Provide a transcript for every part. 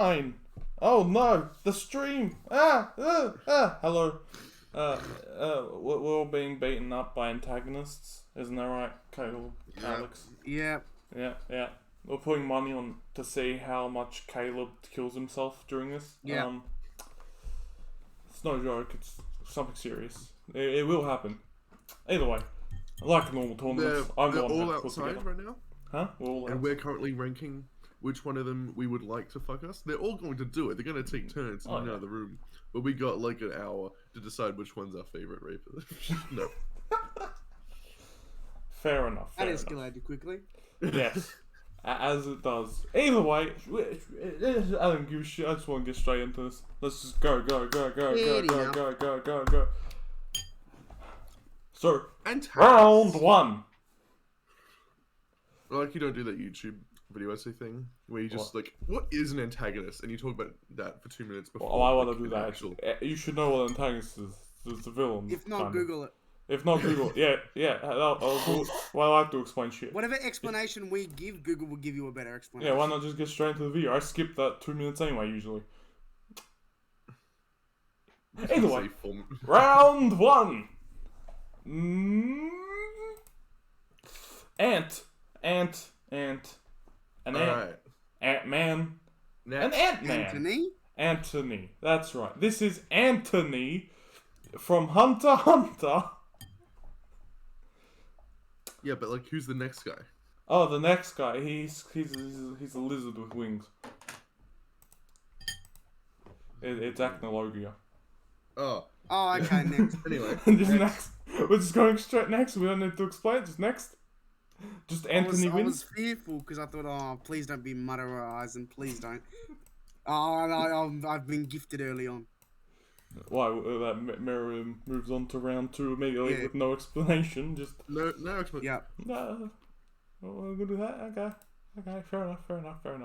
Fine. Oh no, the stream. Hello. We're all being beaten up by antagonists. Isn't that right, Caleb? Yep. Alex? Yep. Yeah. We're putting money on to see how much Caleb kills himself during this. Yeah. It's no joke. It's something serious. It will happen. Either way, like normal tournaments, I'm the They're one all who puts outside together. right now, Huh? We're all and outside. we're currently ranking which one of them we would like to fuck us. They're all going to do it. They're going to take turns in another room, but we got like an hour to decide which one's our favorite raper. No. Fair enough. That Fair enough. escalated quickly. Yes, as it does. Either way, I don't give a shit. I just want to get straight into this. Let's just go. So, Antagonists. round one. Like you don't do that YouTube video essay thing where you just what is an antagonist, and you talk about that for 2 minutes before. Oh, I want to do an that. actual- You should know what an antagonist is. It's the villain. If not, kind of. Google it. If not, Google. Yeah. I'll do it. Well, I have to explain shit. Whatever explanation we give, Google will give you a better explanation. Yeah, why not just get straight into the video? I skip that 2 minutes anyway, usually. Either way, round one. Ant. An Alright. Ant-Man. An Next. Ant-Man. Anthony. That's right. This is Anthony from Hunter x Hunter. Yeah, but like, who's the next guy? Oh, the next guy. He's a lizard with wings. It's Acnologia. Oh. Oh, okay, next. Anyway. Just next. We're just going straight next. We don't need to explain. Just next. Just Anthony I wins. was fearful because I thought, oh, please don't be Mutterizing, please don't. Oh, I've been gifted early on. Why that mirror moves on to round two immediately with no explanation? Just No explanation. Yeah. we're gonna do that. Okay. Fair enough. Like,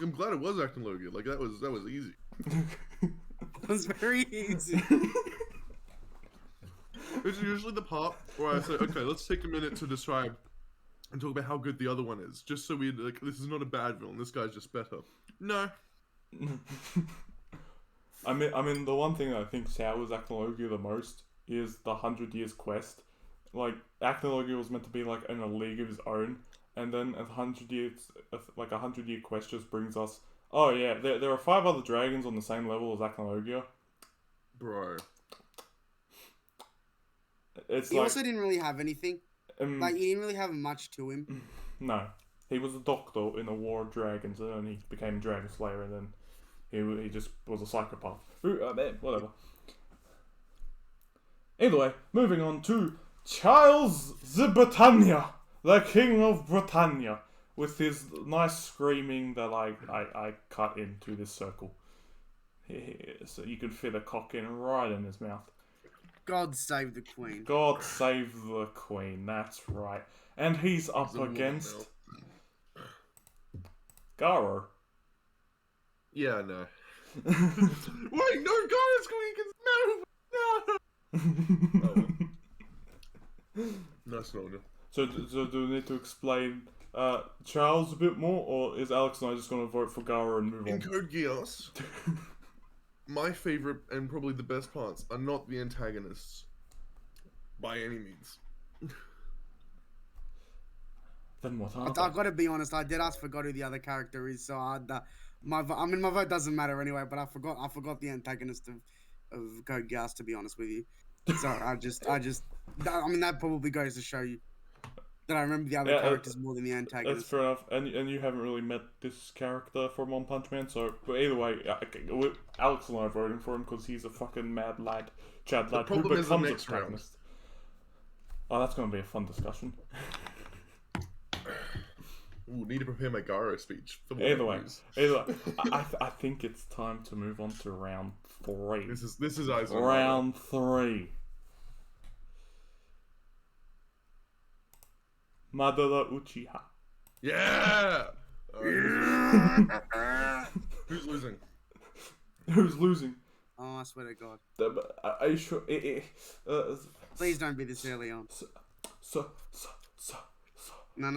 I'm glad it was acting Logan. Like that was easy. It was very easy. It's usually the part where I say, okay, let's take a minute to describe and talk about how good the other one is, just so we like. This is not a bad villain. This guy's just better. No. I mean, the one thing that I think sours Acnologia the most is the 100 Years quest. Like, Acnologia was meant to be like in a league of his own, and then a 100-year quest just brings us. Oh yeah, there are 5 other dragons on the same level as Acnologia. Bro. It's He like also didn't really have anything. Like, he didn't really have much to him. no, he was a doctor in a war of dragons, and then he became a dragon slayer, and then he just was a psychopath. Whatever. Either way, moving on to Charles the Britannia, the King of Britannia, with his nice screaming that I cut into this circle. So you can fit a cock in right in his mouth. God save the Queen. God save the Queen, that's right. And he's up against Garo. Yeah, no. Wait, no, Gar's Queen. No. That's not good. So do we need to explain Charles a bit more, or is Alex and I just going to vote for Garo and move In on? Code Geass, my favorite and probably the best parts are not the antagonists, by any means. Then what are I've got to be honest. I did ask forgot who the other character is, so my vote doesn't matter anyway. But I forgot the antagonist of Code Geass, to be honest with you. So that probably goes to show you that I remember the other characters more than the antagonist. That's fair enough. And you haven't really met this character from One Punch Man, so but either way, Alex and I are voting for him because he's a fucking mad lad, Chad lad who problem is the becomes a next round. protagonist. Oh, that's going to be a fun discussion. Ooh, need to prepare my Garo speech. Either way, I think it's time to move on to round 3. This is Aizen. Round 3. Madara Uchiha. Yeah. Who's losing? Who's losing? Oh, I swear to God! Are you sure? Please don't be this early on. So. No.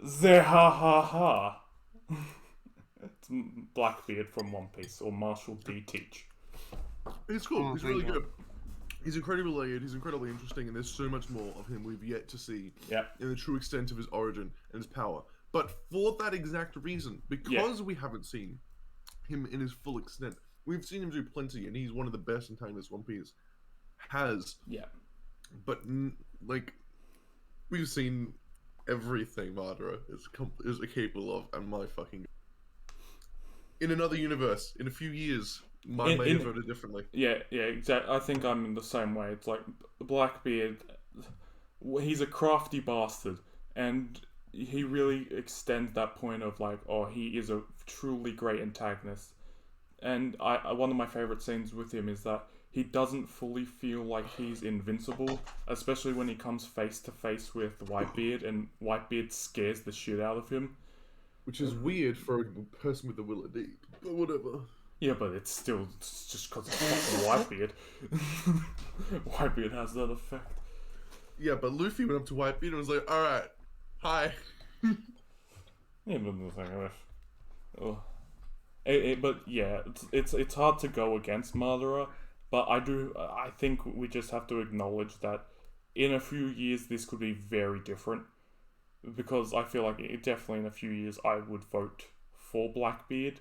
Zehahaha. It's Blackbeard from One Piece, or Marshall D. Teach. He's cool. Oh, He's thank really God. good. He's incredibly layered. He's incredibly interesting, and there's so much more of him we've yet to see. Yeah. In the true extent of his origin and his power. But for that exact reason, because we haven't seen him in his full extent, we've seen him do plenty, and he's one of the best antagonists One Piece has. Yeah. But like, we've seen everything Madara is capable of, and my fucking. In another universe, in a few years, I may have voted differently. Yeah, exactly. I think I'm in the same way. It's like Blackbeard, he's a crafty bastard, and he really extends that point of like, oh, he is a truly great antagonist. And one of my favorite scenes with him is that he doesn't fully feel like he's invincible, especially when he comes face to face with Whitebeard, and Whitebeard scares the shit out of him. Which is weird for a person with the will of deep, but whatever. Yeah, but it's just because it's fucking Whitebeard. Whitebeard has that effect. Yeah, but Luffy went up to Whitebeard and was like, "Alright, hi." Yeah, but the thing is, but yeah, it's hard to go against Madara, but I think we just have to acknowledge that in a few years this could be very different, because I feel like definitely in a few years I would vote for Blackbeard,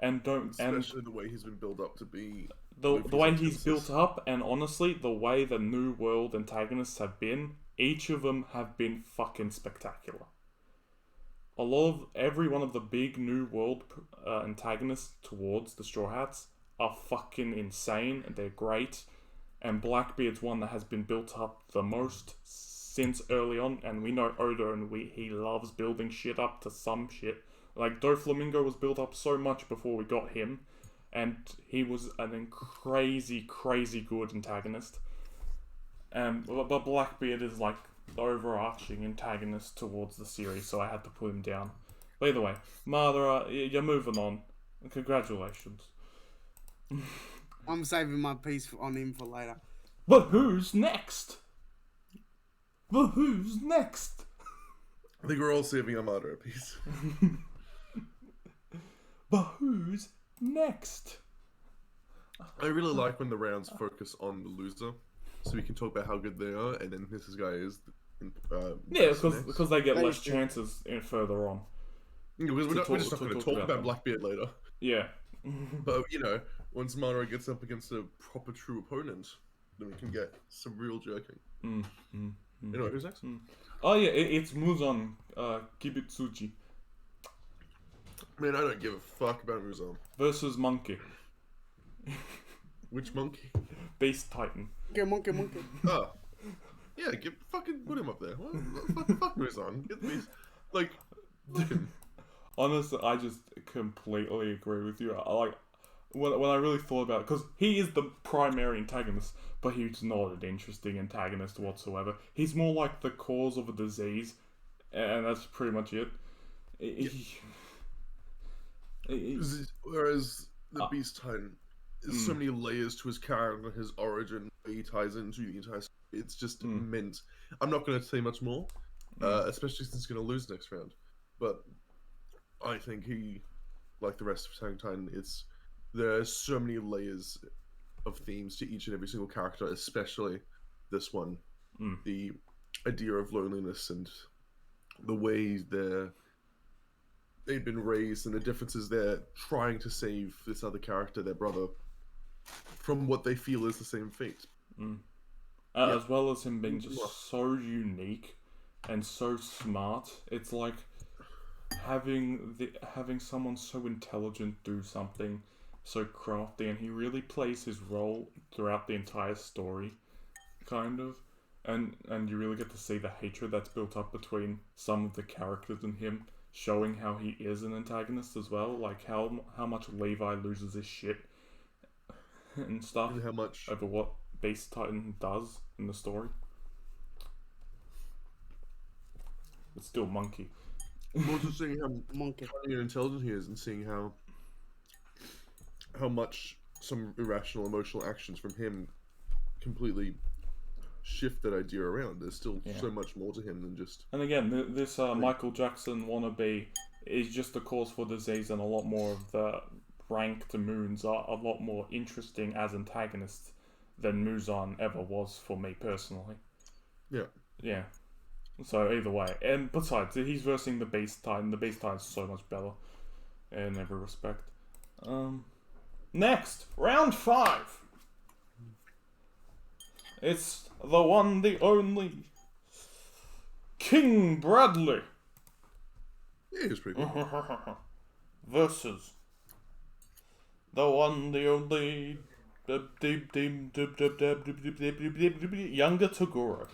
Especially the way he's been built up to be. The way he's built up, and honestly, the way the New World antagonists have been, each of them have been fucking spectacular. Every one of the big New World antagonists towards the Straw Hats are fucking insane, and they're great. And Blackbeard's one that has been built up the most since early on, and we know Oda, and he loves building shit up to some shit. Like, Doflamingo was built up so much before we got him, and he was an crazy good antagonist. But Blackbeard is like the overarching antagonist towards the series, so I had to put him down. But either way, Madara, you're moving on. Congratulations. I'm saving my piece on him for later. But who's next? I think we're all saving a Madara piece. But who's next? I really like when the rounds focus on the loser, so we can talk about how good they are, and then this guy is. Yeah, because they get less chances further on. Yeah, we're just not going to talk about Blackbeard later. Yeah. But, once Madara gets up against a proper true opponent, then we can get some real jerking. You know who's next? Oh yeah, it's Muzan Kibitsuji. Man, I don't give a fuck about Muzan. Versus Monkey. Which monkey? Beast Titan. Monkey. Oh. Yeah, fucking put him up there. Fuck Muzan. Get these, like, Honestly, I just completely agree with you. When I really thought about it, because he is the primary antagonist, but he's not an interesting antagonist whatsoever. He's more like the cause of a disease, and that's pretty much it. Whereas the Beast Titan, there's so many layers to his character, his origin, where he ties into the entire story. It's just immense. I'm not going to say much more, especially since he's going to lose next round. But I think he, like the rest of Attack on Titan, there are so many layers of themes to each and every single character, especially this one. The idea of loneliness and the way they've been raised, and the differences they're trying to save this other character, their brother, from what they feel is the same fate. As well as him being just so unique and so smart. It's like having someone so intelligent do something so crafty, and he really plays his role throughout the entire story, kind of. And you really get to see the hatred that's built up between some of the characters and him, showing how he is an antagonist as well, like how much Levi loses his shit and stuff, and how much over what Beast Titan does in the story. It's still Monkey. I'm also seeing how Monkey funny and intelligent he is, and seeing how much some irrational emotional actions from him completely shift that idea around. There's still Yeah. so much more to him than just. And again, this Michael Jackson wannabe is just a cause for disease, and a lot more of the ranked moons are a lot more interesting as antagonists than Muzan ever was for me personally. Yeah. Yeah. So either way, and besides, he's versing the Beast Titan. The Beast Titan's so much better in every respect. Next, round 5. It's the one, the only King Bradley Yeah, he was pretty cool. versus the one, the only younger Toguro.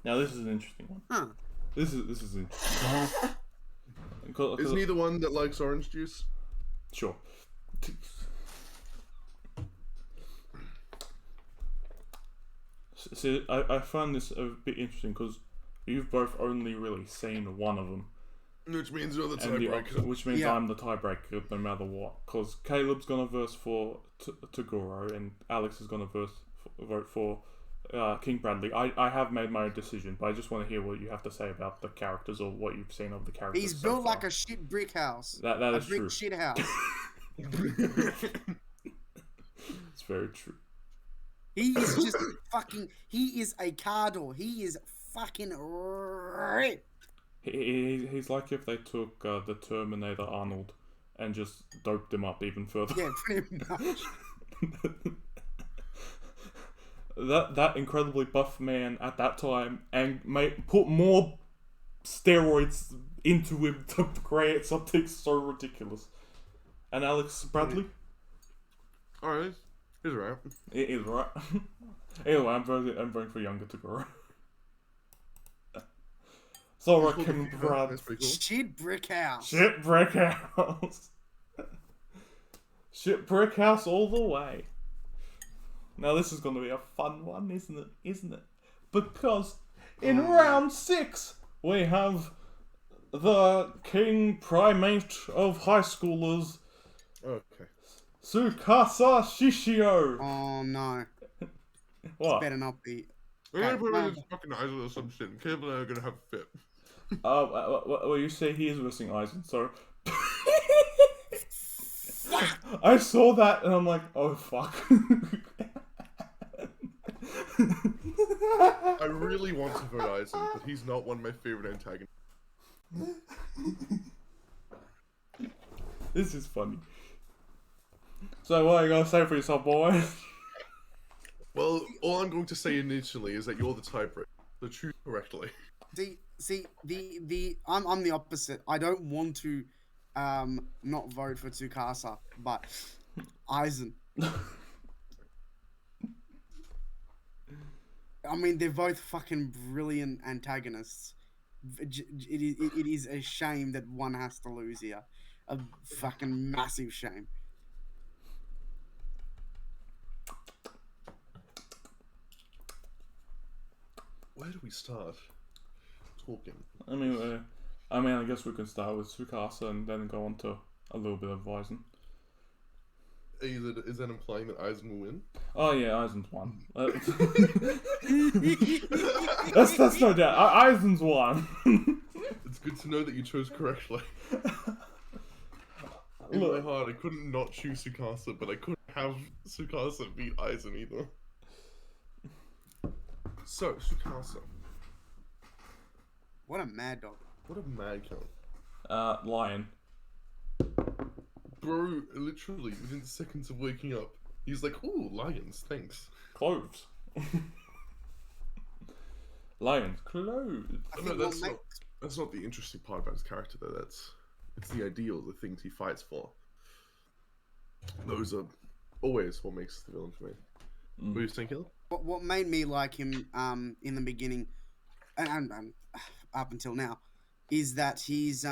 Now this is an interesting one. Huh. This is interesting. Isn't he the one that likes orange juice? Sure. See, I find this a bit interesting because you've both only really seen one of them. Which means you're the And the tiebreaker. opposite, which means Yeah. I'm the tiebreaker no matter what. Because Caleb's gonna verse for Toguro, and Alex is gonna vote for King Bradley. I have made my decision, but I just want to hear what you have to say about the characters or what you've seen of the characters. He's so built far. like a shit brick house. That a is brick true. shit house. It's very true. He is just fucking. He is a car door. He is fucking ripped. He's like if they took the Terminator Arnold and just doped him up even further. Yeah, pretty much. that incredibly buff man at that time and put more steroids into him to create something so ridiculous. And Alex Bradley? Alright, he's right. It is right. Anyway, I'm voting for younger Toguro. So I can Brad. That's pretty cool. Shit brick house. Shit brick house. Shit brick house all the way. Now this is going to be a fun one, isn't it? Isn't it? Because in round 6 we have the king primate of high schoolers, Okay. Tsukasa Shishio. Oh no. What? Better not be. We're gonna Okay, put him no. in his fucking eyes or some shit, and Caleb and I are gonna have a fit. Well, you say he is versing Eisen, so. I saw that and I'm like, oh fuck. I really want to vote Eisen, but he's not one of my favorite antagonists. This is funny. So what are you gonna say for yourself, boy? Well, all I'm going to say initially is that you're the tiebreaker, so choose correctly. See, I'm the opposite. I don't want to, not vote for Tsukasa, but Eisen. I mean, they're both fucking brilliant antagonists. It is a shame that one has to lose here. A fucking massive shame. Where do we start talking? I mean, I guess we can start with Tsukasa and then go on to a little bit of Eisen. Is that implying that Eisen will win? Oh yeah, Eisen's won. That's no doubt. Eisen's won. It's good to know that you chose correctly. In my heart, I couldn't not choose Tsukasa, but I couldn't have Tsukasa beat Eisen either. So, Tsukasa. What a mad dog. What a mad count. Lion. Bro, literally, within seconds of waking up, he's like, ooh, lions, thanks. Clothes. Lions. Clothes. I No, think that's not the interesting part about his character, though. It's the ideal, the things he fights for. Those are always what makes the villain for me. What do you think, Hill? what made me like him in the beginning and up until now is that his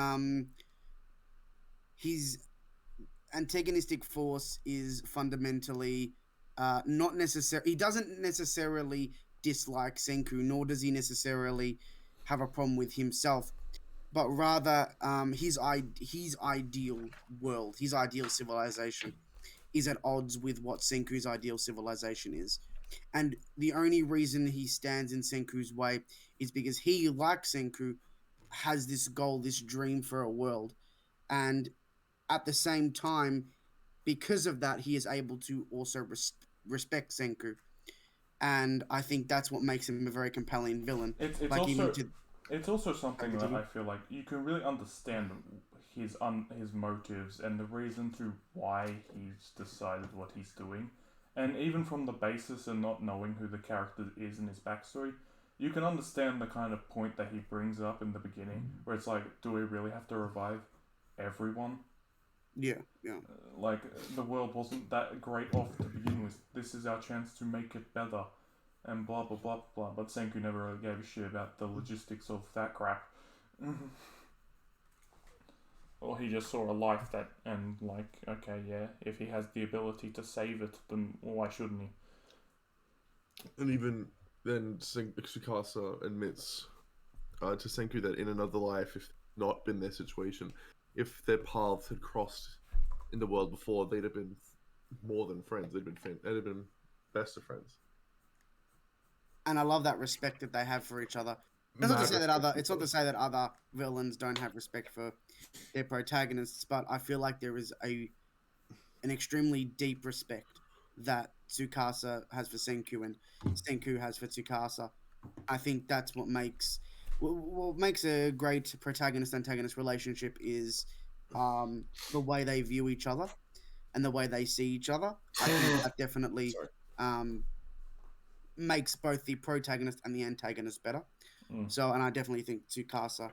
antagonistic force is fundamentally not necessary. He doesn't necessarily dislike Senku, nor does he necessarily have a problem with himself, but rather his ideal world, his ideal civilization. is at odds with what Senku's ideal civilization is. And the only reason he stands in Senku's way is because he, like Senku, has this goal, this dream for a world. And at the same time, because of that, he is able to also respect Senku. And I think that's what makes him a very compelling villain. It's Like, even also to. it's also something that Continue. I feel like you can really understand his motives and the reason to why he's decided what he's doing, and even from the basis and not knowing who the character is in his backstory, you can understand the kind of point that he brings up in the beginning, where it's like, do we really have to revive everyone? Yeah, yeah. Like, the world wasn't that great off to begin with. This is our chance to make it better, and blah blah blah blah. But Senku never really gave a shit about the logistics of that crap. Or he just saw a life that, and like, okay, yeah, if he has the ability to save it, then why shouldn't he? And even then, Tsukasa admits to Senku that in another life, if not been their situation, if their paths had crossed in the world before, they'd have been more than friends. They'd have been best of friends. And I love that respect that they have for each other. It's not to say that other villains don't have respect for their protagonists, but I feel like there is an extremely deep respect that Tsukasa has for Senku and Senku has for Tsukasa. I think that's what makes a great protagonist antagonist relationship is the way they view each other and the way they see each other. I think that definitely makes both the protagonist and the antagonist better. So, and I definitely think Tsukasa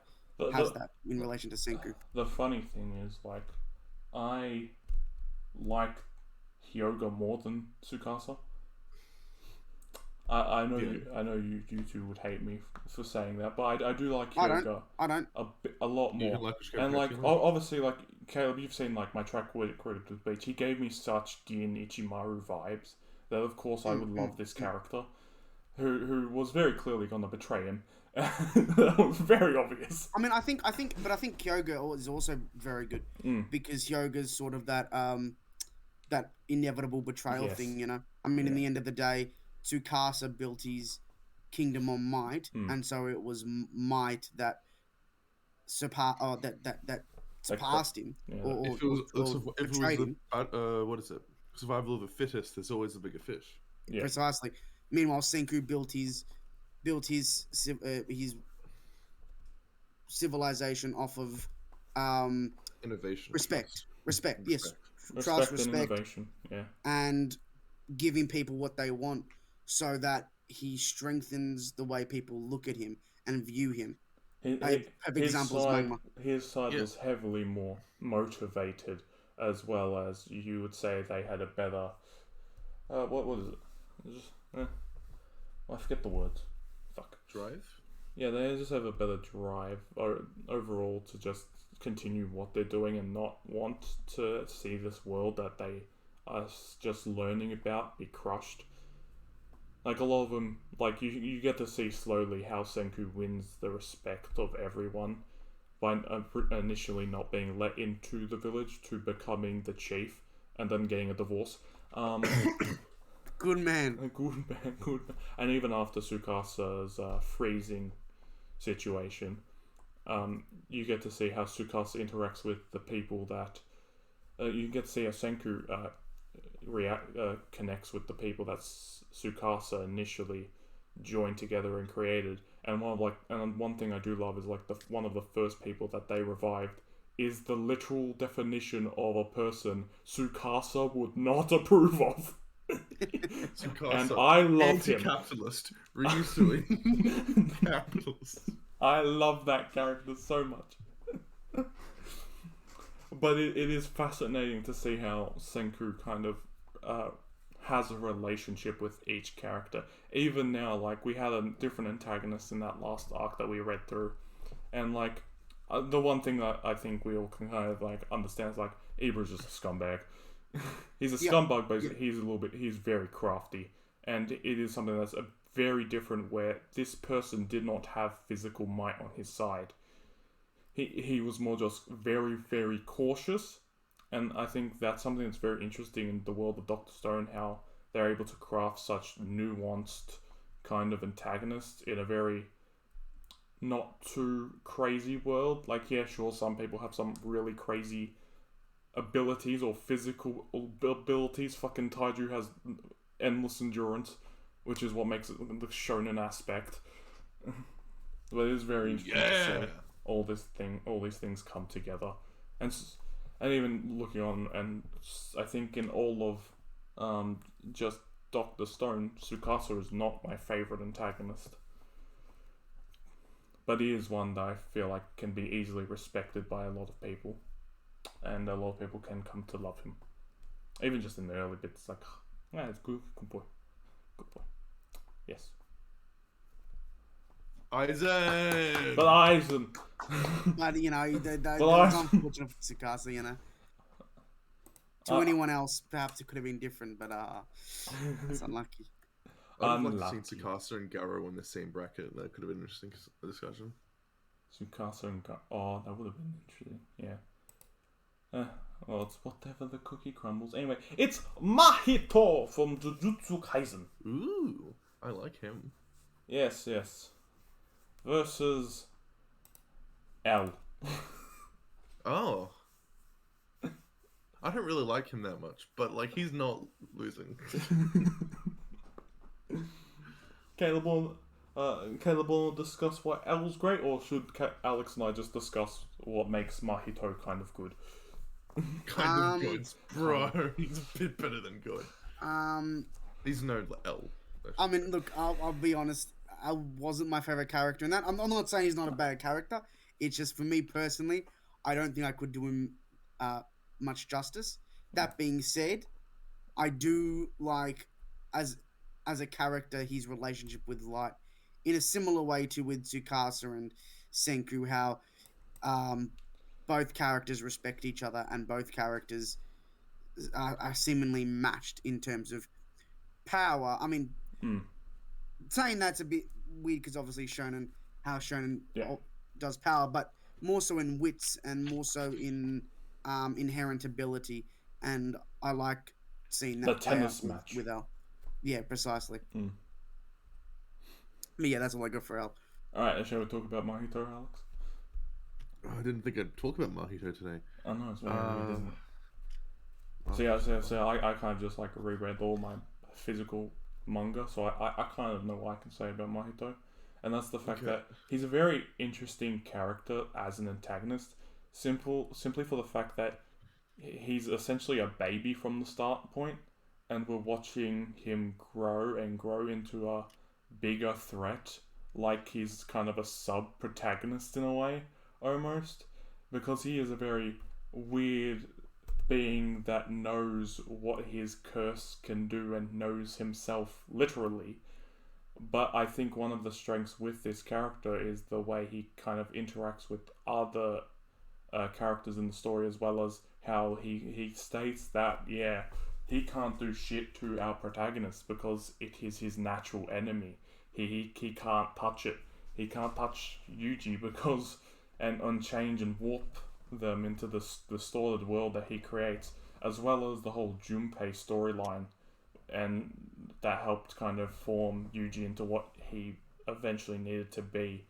has that in relation to Senku. The funny thing is, like, I like Hyoga more than Tsukasa. I know you two would hate me for saying that, but I do like Hyoga. I don't. A lot more. And like, obviously, like Caleb, you've seen like my track credit to the beach. He gave me such Gin Ichimaru vibes that of course I would love this character, who was very clearly gonna betray him. That was very obvious. I mean, I think Kyoga is also very good because Kyoga's sort of that that inevitable betrayal thing, you know. I mean, in the end of the day, Tsukasa built his kingdom on might, and so it was might that surpassed him, or betrayed him. What is it? Survival of the fittest. There's always a bigger fish. Yeah. Precisely. Meanwhile, Senku built his civilization off of innovation, respect, yes, trust, and innovation, and giving people what they want, so that he strengthens the way people look at him and view him. His side was heavily more motivated, as well as you would say they had a better. What was it? I forget the words. Fuck. Drive? Yeah, they just have a better drive overall to just continue what they're doing and not want to see this world that they are just learning about be crushed. Like, a lot of them, like, you get to see slowly how Senku wins the respect of everyone by initially not being let into the village to becoming the chief and then getting a divorce. Good man. Good man. And even after Tsukasa's freezing situation, you get to see how Tsukasa interacts with the people that... you get to see how Senku connects with the people that Tsukasa initially joined together and created. And one thing I do love is like one of the first people that they revived is the literal definition of a person Tsukasa would not approve of. Tsukasa, and I love him. Anti-capitalist, Ryusui, capitalist. I love that character so much. But it is fascinating to see how Senku kind of has a relationship with each character. Even now, like, we had a different antagonist in that last arc that we read through, and like the one thing that I think we all can kind of like understand is like Ibra's just a scumbag. He's a scumbag, but he's very crafty, and it is something that's a very different where this person did not have physical might on his side. He was more just very, very cautious And I think that's something that's very interesting in the world of Doctor Stone, how they're able to craft such nuanced kind of antagonists in a very not too crazy world. Like, yeah, sure, some people have some really crazy abilities or physical abilities. Fucking Taiju has endless endurance, which is what makes it the shonen aspect. But it is very interesting to see all these things come together, and even looking on, and I think in all of just Doctor Stone, Tsukasa is not my favorite antagonist, but he is one that I feel like can be easily respected by a lot of people, and a lot of people can come to love him, even just in the early bits. Like, yeah, it's good boy, yes. Aizen! But Aizen. But you know, that But was Aizen. unfortunate for Tsukasa. You know, to anyone else, perhaps it could have been different, but it's unlucky. I'd have liked to Unlucky. see Tsukasa and Garo in the same bracket. That could have been an interesting discussion. Tsukasa and oh, that would have been interesting. Yeah. Well, it's whatever the cookie crumbles. Anyway, it's Mahito from Jujutsu Kaisen. Ooh, I like him. Yes. Versus L. Oh. I don't really like him that much, but like he's not losing. Caleb will discuss why L's great, or should Alex and I just discuss what makes Mahito kind of good? Kind of good, bro. He's a bit better than good. He's no L. I mean, look, I'll be honest. I wasn't my favorite character in that. I'm not saying he's not a bad character. It's just for me personally, I don't think I could do him much justice. That being said, I do like as a character his relationship with Light in a similar way to with Tsukasa and Senku, how both characters respect each other and both characters are seemingly matched in terms of power. I mean, saying that's a bit weird because obviously how Shonen does power, but more so in wits and more so in inherent ability. And I like seeing that The tennis match with L. Yeah, precisely. But yeah, that's all I got for L. Alright, shall we talk about Mahito, Alex? I didn't think I'd talk about Mahito today. I know, it's very weird, isn't it? So I kind of just like reread all my physical manga, so I kind of know what I can say about Mahito. And that's the fact that he's a very interesting character as an antagonist, simply for the fact that he's essentially a baby from the start point, and we're watching him grow into a bigger threat, like he's kind of a sub-protagonist in a way, almost, because he is a very weird being that knows what his curse can do and knows himself literally. But I think one of the strengths with this character is the way he kind of interacts with other characters in the story, as well as how he states that, yeah, he can't do shit to our protagonist because it is his natural enemy. He can't touch it. He can't touch Yuji because and change and warp them into the distorted world that he creates, as well as the whole Junpei storyline, and that helped kind of form Yuji into what he eventually needed to be.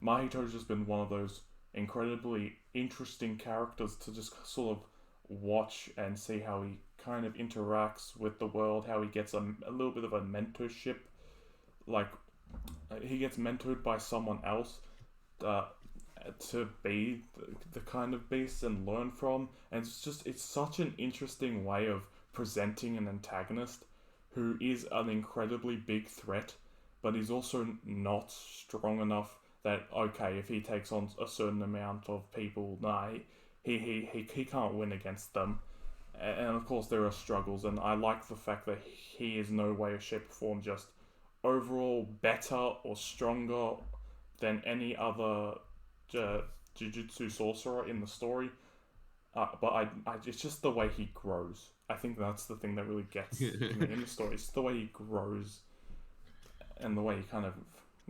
Mahito's just been one of those incredibly interesting characters to just sort of watch and see how he kind of interacts with the world, how he gets a little bit of a mentorship, like he gets mentored by someone else to be the kind of beast and learn from, and it's such an interesting way of presenting an antagonist who is an incredibly big threat, but he's also not strong enough that, okay, if he takes on a certain amount of people, he can't win against them. And of course there are struggles, and I like the fact that he is no way, shape, or form just overall better or stronger than any other Jujutsu sorcerer in the story. But it's just the way he grows. I think that's the thing that really gets me in the story. It's the way he grows, and the way he kind of,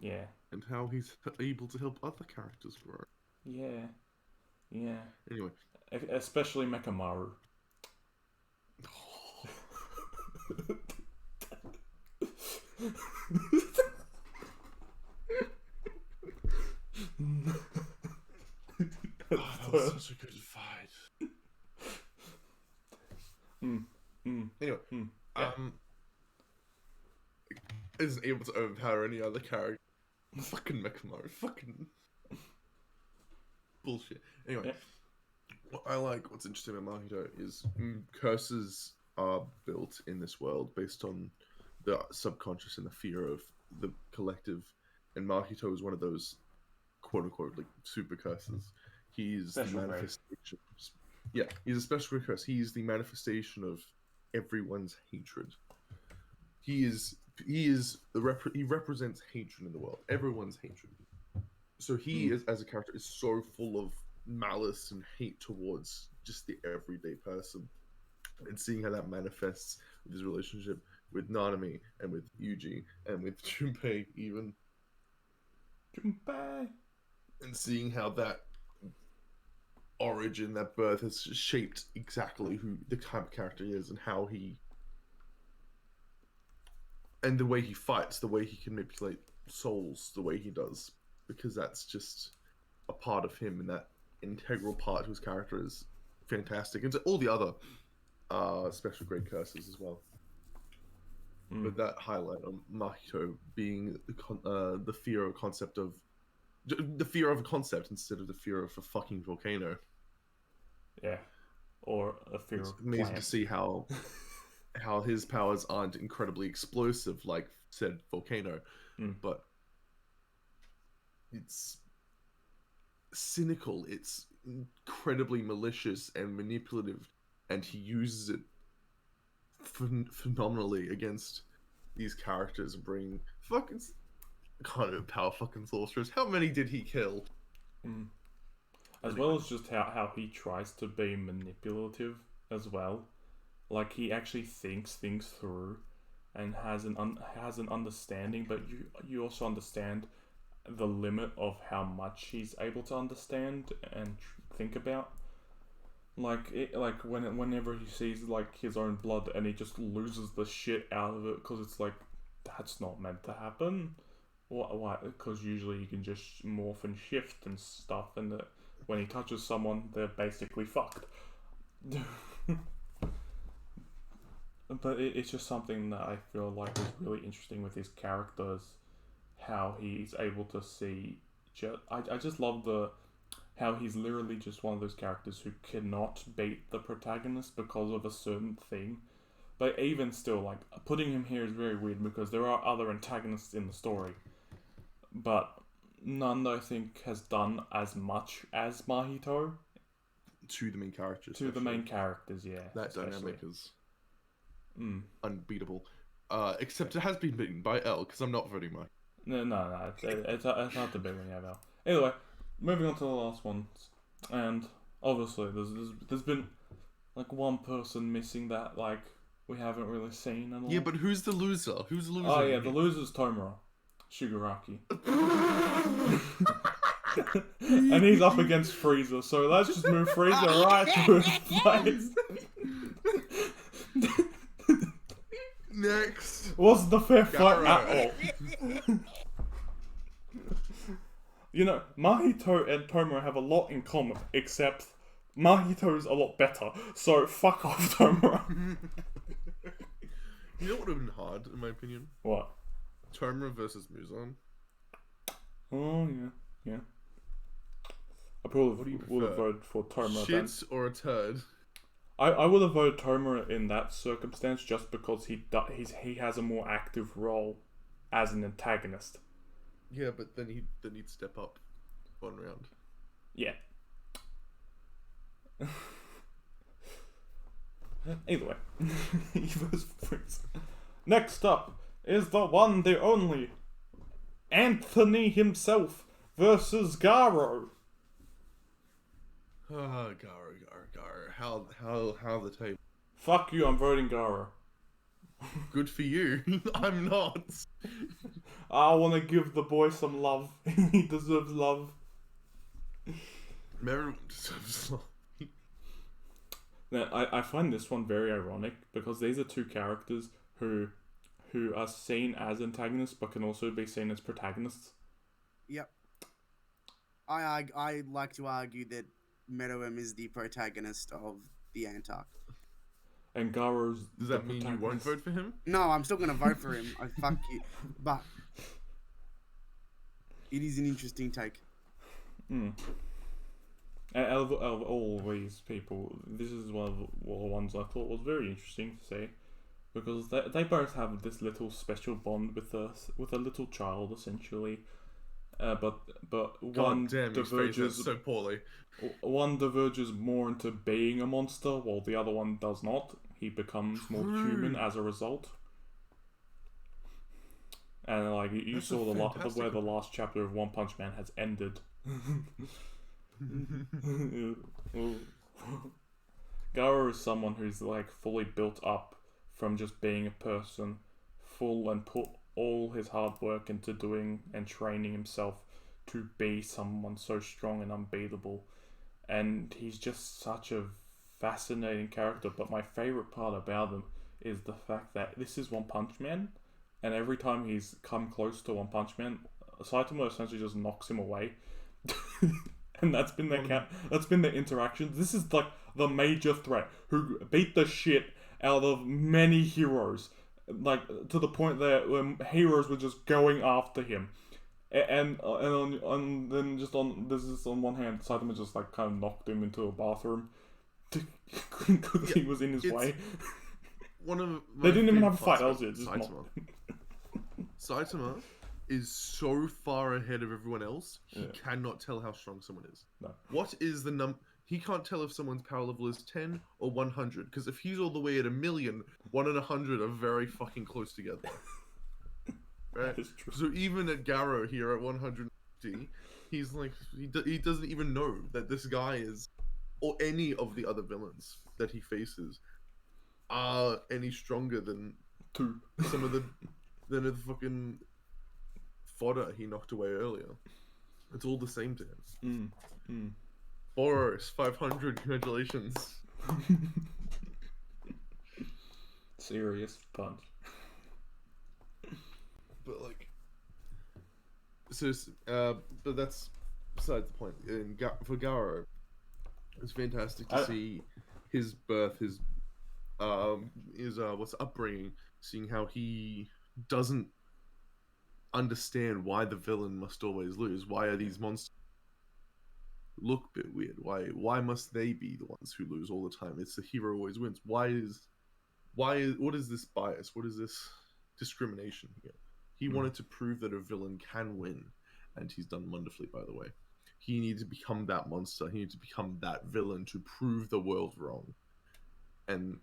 and how he's able to help other characters grow. Yeah. Yeah. Anyway. Especially Mechamaru. That was such a good fight. Anyway, isn't able to overpower any other character. Fucking Mechamaru, fucking bullshit. Anyway, what I like, what's interesting about Mahito is curses are built in this world based on the subconscious and the fear of the collective, and Mahito is one of those quote unquote like super curses. He's the manifestation. Yeah, he's a special curse. He's the manifestation of everyone's hatred. He represents hatred in the world. Everyone's hatred. So he is, as a character, is so full of malice and hate towards just the everyday person. And seeing how that manifests with his relationship with Nanami and with Yuji and with Junpei even. Junpei! And seeing how that origin, that birth has shaped exactly who the type of character he is and how he... And the way he fights, the way he can manipulate souls, the way he does. Because that's just a part of him, and that integral part to his character is fantastic. And to all the other special grade curses as well. But that highlight on Mahito being the fear of concept of... The fear of a concept instead of the fear of a fucking volcano. Yeah. Or a fear of amazing plants. to see how his powers aren't incredibly explosive like said volcano, but it's cynical, it's incredibly malicious and manipulative, and he uses it phenomenally against these characters and bring fucking kind of power fucking sorcerers. How many did he kill? As well as just how he tries to be manipulative as well. Like, he actually thinks things through and has an understanding, but you also understand the limit of how much he's able to understand and think about. Whenever he sees like his own blood and he just loses the shit out of it because it's like, that's not meant to happen. Why? Because usually you can just morph and shift and stuff, and when he touches someone, they're basically fucked. But it's just something that I feel like is really interesting with his characters, how he's able to see. I just love how he's literally just one of those characters who cannot beat the protagonist because of a certain thing. But even still, like, putting him here is very weird because there are other antagonists in the story, but none I think has done as much as Mahito. To the main characters. To the main characters, yeah. That dynamic is unbeatable. Except it has been beaten by L, because I'm not voting Mahito. No. It's hard to beat when you have L. Anyway, moving on to the last ones, and obviously there's been like one person missing that like we haven't really seen at all. Yeah, but who's the loser? Who's the loser? Oh yeah, the loser's Tomura Shigaraki. And he's up against Frieza, so let's just move Frieza right to his place. Next. Wasn't the fair fight at all. You know, Mahito and Tomura have a lot in common, except Mahito's a lot better, so fuck off, Tomura. You know what would have been hard, in my opinion? What? Tomura versus Muzan. Oh, yeah. I probably would have voted for Tomura then. Shit or a turd? I would have voted Tomura in that circumstance just because he has a more active role as an antagonist. Yeah, but then he'd step up one round. Yeah. Either way. Evo's Prince. Next up is the one, the only, Anthony himself versus Garo. Garo. How the tape? Fuck you, I'm voting Garo. Good for you. I'm not. I want to give the boy some love. He deserves love. Meruem deserves a lot. Now, I find this one very ironic because these are two characters who are seen as antagonists but can also be seen as protagonists. Yep. I like to argue that Meruem is the protagonist of the Antag. And Garo's Does that mean you won't vote for him? No, I'm still gonna vote for him. I fuck you, but it is an interesting take. And out of all these people, this is one of the ones I thought was very interesting to say, because they both have this little special bond with a little child essentially, but one diverges so poorly. One diverges more into being a monster, while the other one does not. He becomes more human as a result. And like you That's saw fantastic where the last chapter of One Punch Man has ended. Garo is someone who's like fully built up from just being a person, full and put all his hard work into doing and training himself to be someone so strong and unbeatable. And he's just such a fascinating character. But my favorite part about him is the fact that this is One Punch Man, and every time he's come close to One Punch Man, Saitama essentially just knocks him away. And that's been their interaction. This is like the major threat who beat the shit out of many heroes, like to the point that heroes were just going after him. And then just on one hand, Saitama just like kind of knocked him into a bathroom because he was in his way. They didn't even have a fight. That was it. Just Saitama is so far ahead of everyone else. He cannot tell how strong someone is. No. What is the number? He can't tell if someone's power level is 10 or 100. Because if he's all the way at 1,000,000, 1 and 100 are very fucking close together. Right? So even at Garo here at 150, he's like he doesn't even know that this guy is, or any of the other villains that he faces, are any stronger than some of the fucking fodder he knocked away earlier. It's all the same to him. Boros 500, congratulations. Serious punch. But like, but that's besides the point. For Garo, it's fantastic to see his birth, his upbringing, seeing how he doesn't understand why the villain must always lose. Why are these monsters look a bit weird? Why must they be the ones who lose all the time? It's the hero always wins. What is this bias? What is this discrimination here? He wanted to prove that a villain can win, and he's done wonderfully, by the way. He needed to become that monster. He needed to become that villain to prove the world wrong. And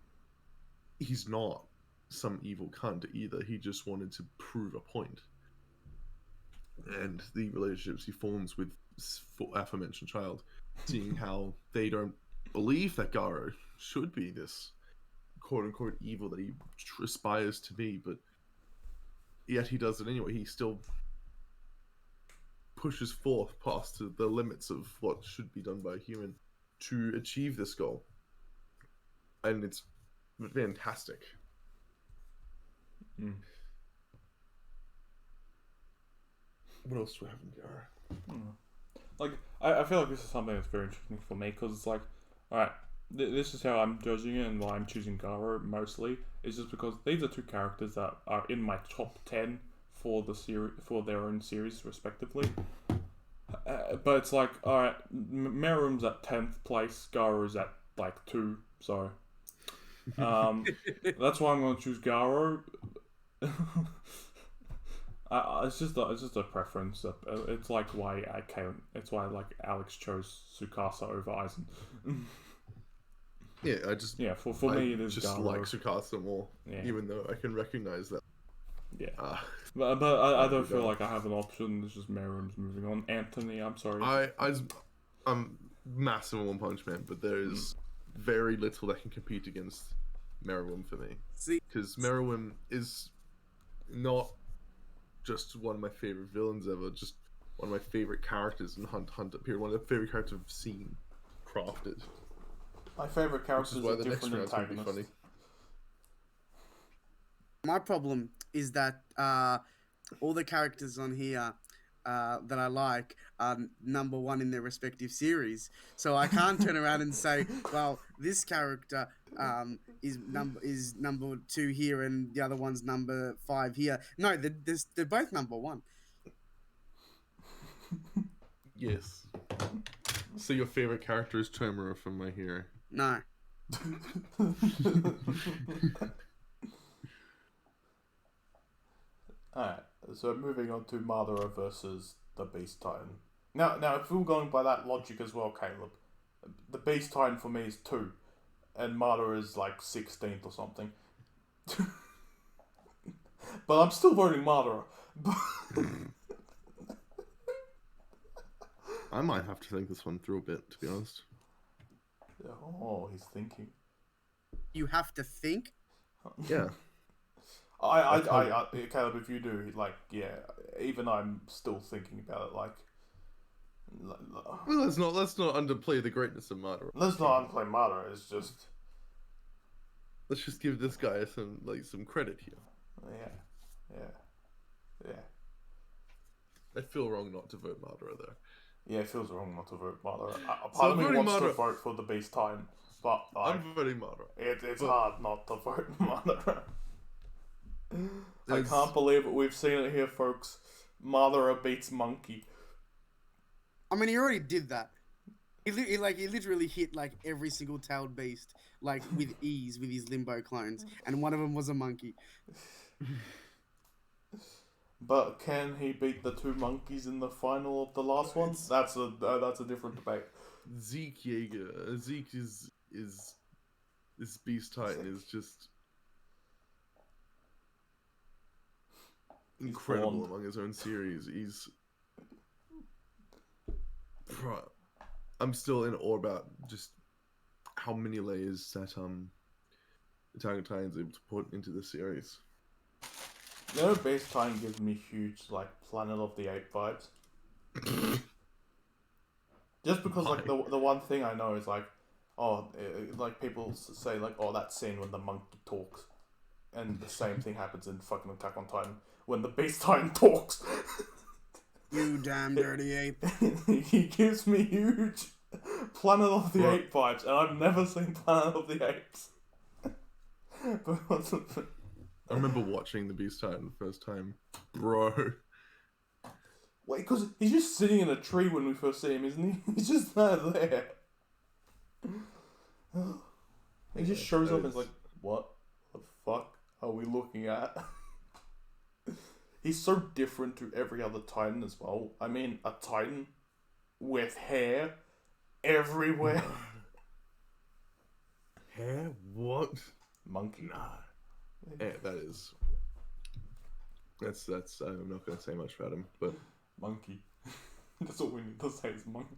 he's not some evil cunt either. He just wanted to prove a point. And the relationships he forms with aforementioned child, seeing how they don't believe that Garo should be this quote-unquote evil that he aspires to be, but yet he does it anyway. He still pushes forth past the limits of what should be done by a human to achieve this goal. And it's fantastic. What else do we have in Garo? Like, I feel like this is something that's very interesting for me, because it's like, alright, this is how I'm judging it and why I'm choosing Garo mostly. It's just because these are two characters that are in my top 10 for the series, for their own series respectively. But it's like, alright, Meruem's at 10th place, Garo's at like 2, so that's why I'm going to choose Garo. It's just a preference. It's like why it's why like Alex chose Tsukasa over Aizen. For me it is just Garo. like Tsukasa more, even though I can recognize that. But I don't feel like I have an option. It's just Meruem's moving on. Anthony, I'm sorry. I'm massive on One Punch Man, but there is very little that can compete against Meruem for me. Because Meruem is not just one of my favorite villains ever. Just one of my favorite characters in Hunter period. One of the favorite characters I've seen crafted. My favorite characters Which is why are the next different round's gonna be antagonists. My problem is that all the characters on here that I like are number one in their respective series. So I can't turn around and say, well, this character is number 2 here and the other one's number 5 here. No, they're both number 1. Yes. So your favorite character is Tomura from My Hero? No. Alright, so moving on to Madara versus the Beast Titan. Now, if we're going by that logic as well, Caleb, the Beast Titan for me is 2, and Madara is like 16th or something. But I'm still voting Madara. I might have to think this one through a bit, to be honest. Oh, he's thinking. You have to think? Yeah. Caleb, if you do, like, yeah, even I'm still thinking about it, like. Well, let's not underplay the greatness of Madara. Let's not underplay Madara. It's just. Let's just give this guy some credit here. Yeah. I feel wrong not to vote Madara though. Yeah, it feels wrong not to vote Madara. Part So of me voting wants to Madara. vote for the Beast Titan, but like, I'm voting Madara. it's hard not to vote Madara. I There's- can't believe it. We've seen it here, folks. Madara beats Monkey. I mean, he already did that. He literally hit like every single tailed beast like with ease with his limbo clones, and one of them was a monkey. But can he beat the 2 monkeys in the final of the last one? That's a different debate. Zeke Yeager. Zeke is this Beast Titan is just incredible blonde. among his own series. I'm still in awe about just how many layers that Attack on Titan's able to put into the series. You know, Beast Titan gives me huge, like, Planet of the Apes vibes. Just because, like, the one thing I know is, like, like, people say, like, oh, that scene when the monkey talks. And the same thing happens in fucking Attack on Titan when the Beast Titan talks. You damn dirty ape. He gives me huge Planet of the Apes vibes, and I've never seen Planet of the Apes. I remember watching the Beast Titan the first time. Bro. Wait, because he's just sitting in a tree when we first see him, isn't he? He's just not there. He just shows up and is like, what the fuck are we looking at? He's so different to every other Titan as well. I mean, a Titan with hair everywhere. Hair? What? Monkey. Nah. Yeah, that's I'm not gonna say much about him, but Monkey. That's all we need to say is monkey.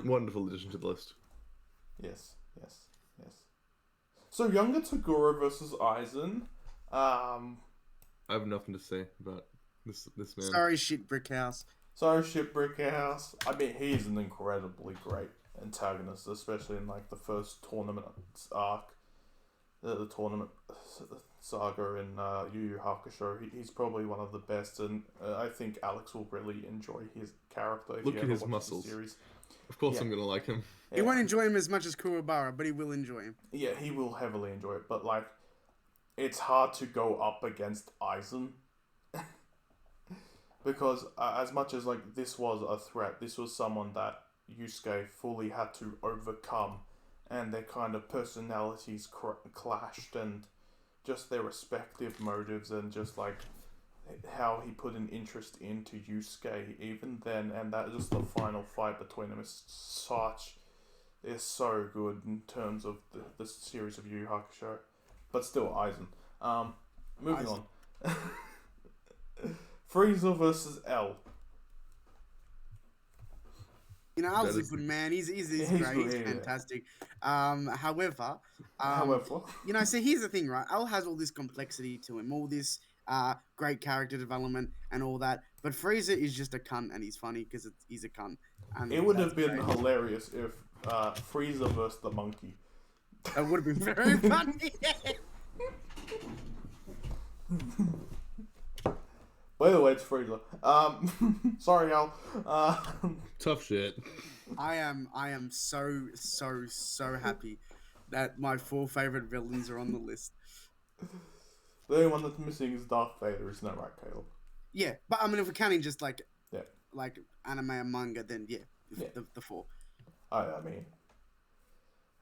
wonderful addition to the list. Yes. So younger Tagoro versus Aizen. I have nothing to say about this man. Sorry, shit brick house. Sorry, Shipbrick House. I mean, he is an incredibly great antagonist, especially in like the first tournament arc, the tournament saga in Yu Yu Hakusho. He's probably one of the best, and I think Alex will really enjoy his character. If Look you at ever his watch muscles. The series. Of course, Yeah. I'm gonna like him. He won't enjoy him as much as Kuwabara, but he will enjoy him. Yeah, he will heavily enjoy it, but like, it's hard to go up against Aizen. Because as much as like this was a threat, this was someone that Yusuke fully had to overcome, and their kind of personalities clashed, and just their respective motives, and just like how he put an interest into Yusuke even then, and that just the final fight between them is so good in terms of the series of Yu Yu Hakusho. But still, Aizen. Moving on. Frieza versus L. You know, Al's That a is- good man. He's He's great. good, He's yeah. fantastic. However, However, you know, so here's the thing, right? Al has all this complexity to him, all this great character development and all that. But Frieza is just a cunt, and he's funny because he's a cunt, It and would that's have been great. hilarious if Frieza versus the monkey. It would have been very funny. By the way, it's Frieza. Sorry, Al. Tough shit. I am so happy that my 4 favorite villains are on the list. The only one that's missing is Darth Vader, isn't that right, Caleb? Yeah, but I mean, if we're counting just like Yeah. anime and manga, then yeah, Yeah. the 4. I mean,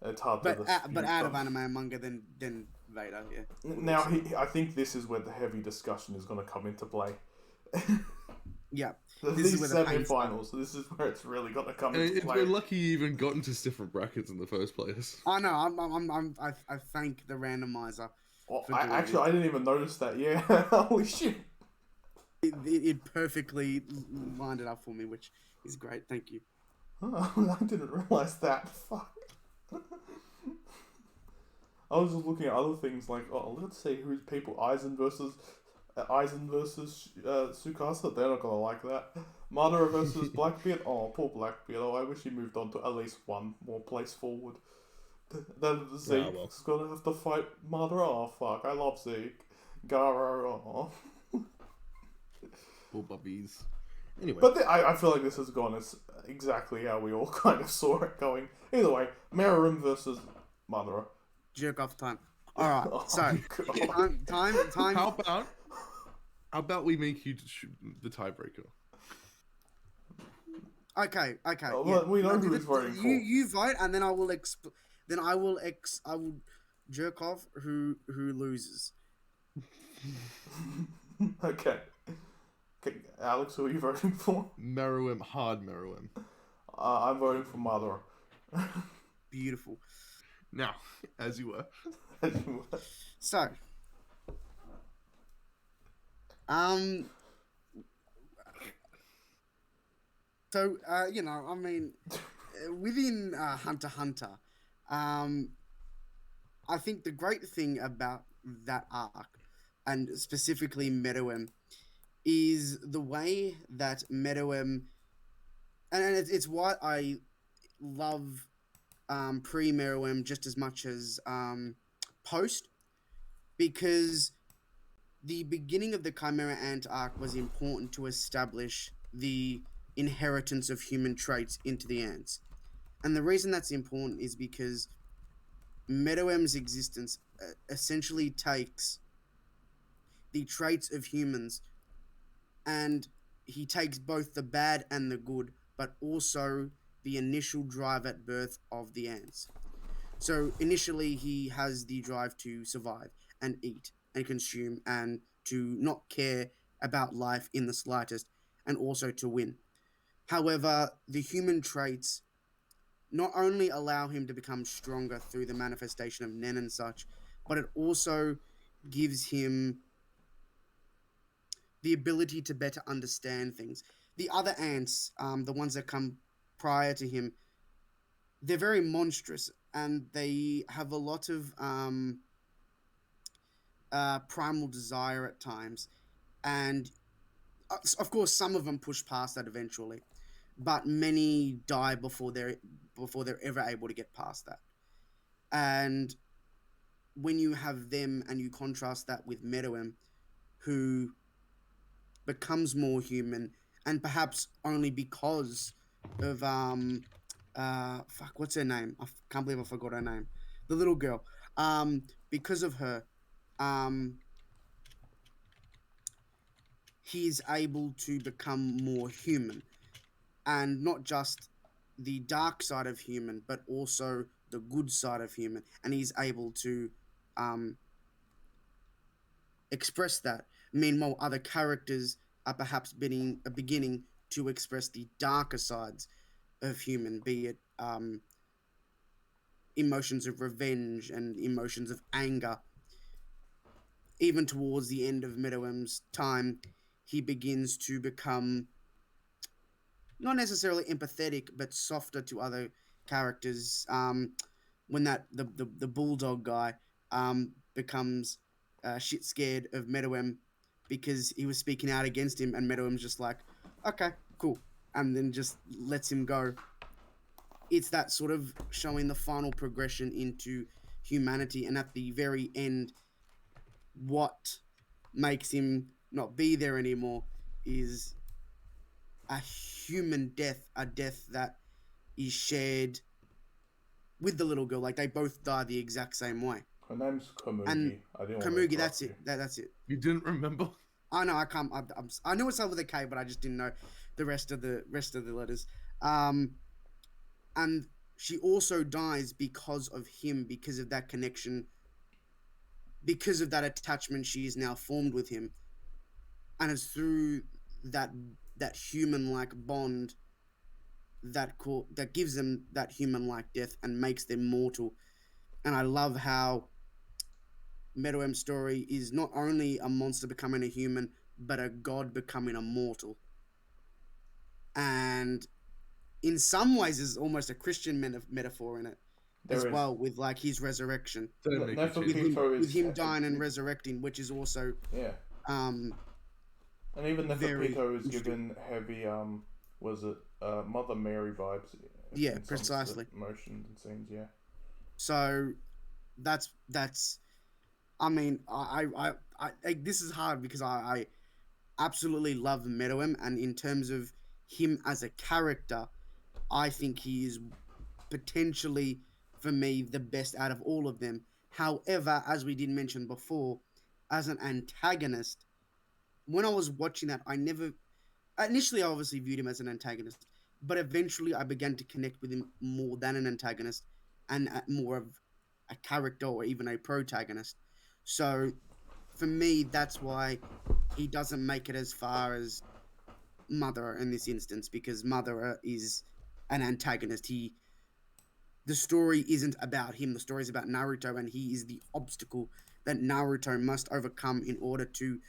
it's hard to But dispute out of them. anime and manga, then Vader, yeah. Now, I think this is where the heavy discussion is going to come into play. Yeah, These is where the pain semi-finals, this is where it's really going to come And into play. we're lucky you even got into different brackets in the first place. I know. I thank the randomizer. Well, for I didn't even notice that. Yeah, holy shit. It perfectly lined it up for me, which is great. Thank you. Oh, I didn't realize that. Fuck. I was just looking at other things like, oh, let's see who's people. Aizen versus Tsukasa. They're not gonna like that. Madara versus Blackbeard. Oh, poor Blackbeard. Oh, I wish he moved on to at least one more place forward. Then Zeke's gonna have to fight Madara. Oh fuck, I love Zeke. Garo. Oh. Poor bubbies. Anyway. But I feel like this has gone as exactly how we all kind of saw it going. Either way, Meruem versus Madara. Jerk off time. All right. Oh, So God. time. How about we make you the tiebreaker? Okay. Oh, Yeah. we know who he's voting for. You vote, and then I will I will jerk off who loses. Okay. Alex, who are you voting for? Meruem, hard Meruem. I'm voting for Madara. Beautiful. Now, as you were. So, you know, I mean, within Hunter x Hunter, I think the great thing about that arc, and specifically Meruem, is the way that Meruem, and it's why I love pre-Meruem just as much as post, because the beginning of the Chimera Ant arc was important to establish the inheritance of human traits into the ants. And the reason that's important is because Meruem's existence essentially takes the traits of humans, and he takes both the bad and the good, but also the initial drive at birth of the ants. So initially he has the drive to survive and eat and consume and to not care about life in the slightest, and also to win. However, the human traits not only allow him to become stronger through the manifestation of Nen and such, but it also gives him the ability to better understand things. The other ants, the ones that come prior to him, they're very monstrous, and they have a lot of primal desire at times, and of course some of them push past that eventually, but many die before they're ever able to get past that. And when you have them and you contrast that with Meruem, who becomes more human, and perhaps only because of what's her name? Can't believe I forgot her name. The little girl. Because of her, he's able to become more human, and not just the dark side of human, but also the good side of human, and he's able to express that. Meanwhile, other characters are perhaps beginning to express the darker sides of human, be it emotions of revenge and emotions of anger. Even towards the end of Meruem's time, he begins to become not necessarily empathetic, but softer to other characters. When the bulldog guy becomes shit scared of Meruem, because he was speaking out against him, and Meruem's just like, okay, cool, and then just lets him go. It's that sort of showing the final progression into humanity, and at the very end, what makes him not be there anymore is a human death, a death that is shared with the little girl. Like, they both die the exact same way. Her name's Komugi. And I didn't want to Komugi, interrupt that's you. it. That's it. You didn't remember? I know I can't. I know it's over with a K, but I just didn't know the rest of the letters. And she also dies because of him, because of that connection, because of that attachment she is now formed with him, and it's through that human-like bond that gives them that human-like death and makes them mortal. And I love how Meruem's story is not only a monster becoming a human, but a god becoming a mortal. And in some ways, there's almost a Christian metaphor in it as well, with like his resurrection, with him dying and resurrecting, which is also and even Nefertito is given heavy was it Mother Mary vibes? Yeah, precisely. Motions and scenes, yeah. So that's. I mean, I this is hard because I absolutely love Meruem, and in terms of him as a character, I think he is potentially, for me, the best out of all of them. However, as we did mention before, as an antagonist, when I was watching that, initially I obviously viewed him as an antagonist, but eventually I began to connect with him more than an antagonist and more of a character or even a protagonist. So for me, that's why he doesn't make it as far as Madara in this instance, because Madara is an antagonist. The story isn't about him. The story is about Naruto, and he is the obstacle that Naruto must overcome in order to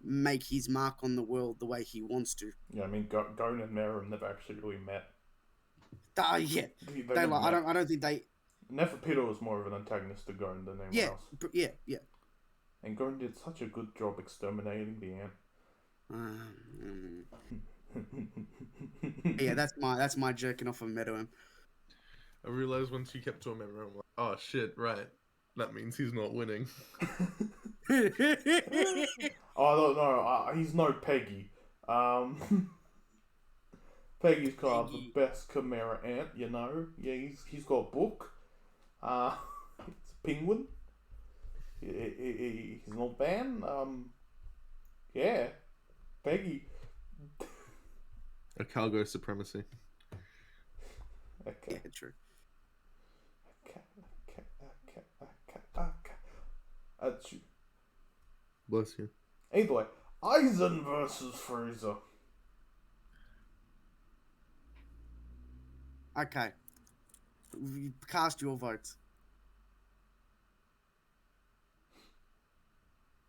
make his mark on the world the way he wants to. Yeah, I mean, Gon and Meruem never actually really met. Yeah, I don't think they. Nefertito was more of an antagonist to Gon than anyone else. Yeah. And Gon did such a good job exterminating the ant. Yeah, that's my jerking off of Meruem. I realized once he kept talking about Meruem, like, oh shit, right. That means he's not winning. Oh, I don't know. He's no Peggy. Peggy's got the best Chimera ant, you know. Yeah, he's got a book. It's a penguin. He's not bad. Yeah, Peggy. A cargo supremacy. Okay. Yeah, true. That's you. Bless you. Either way, Aizen versus Frieza. Okay. Cast your votes.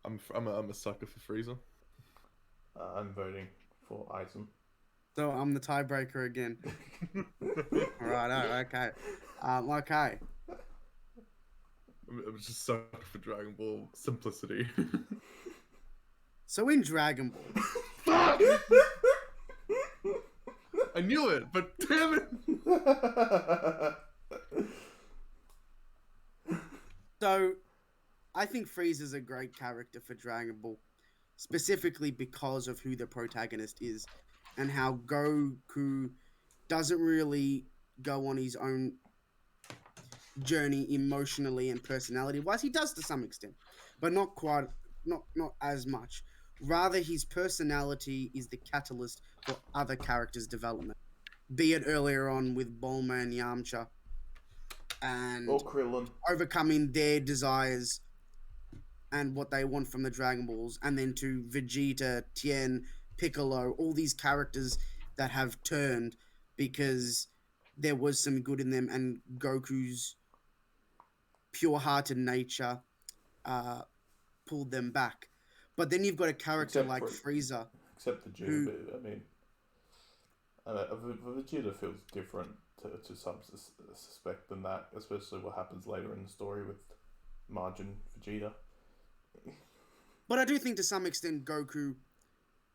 I'm a sucker for Frieza. I'm voting for Aizen. So I'm the tiebreaker again. Right. Okay. Okay. I'm just a sucker for Dragon Ball simplicity. So in Dragon Ball. Fuck! I knew it, but damn it! So, I think Frieza's a great character for Dragon Ball, specifically because of who the protagonist is, and how Goku doesn't really go on his own journey emotionally and personality-wise. He does to some extent, but not quite, not as much. Rather, his personality is the catalyst for other characters' development, be it earlier on with Bulma and Yamcha, and or Krillin, overcoming their desires and what they want from the Dragon Balls, and then to Vegeta, Tien, Piccolo, all these characters that have turned because there was some good in them, and Goku's pure-hearted nature pulled them back. But then you've got a character like Frieza. Except Vegeta, I mean, Vegeta feels different to some suspect than that, especially what happens later in the story with Majin Vegeta. But I do think to some extent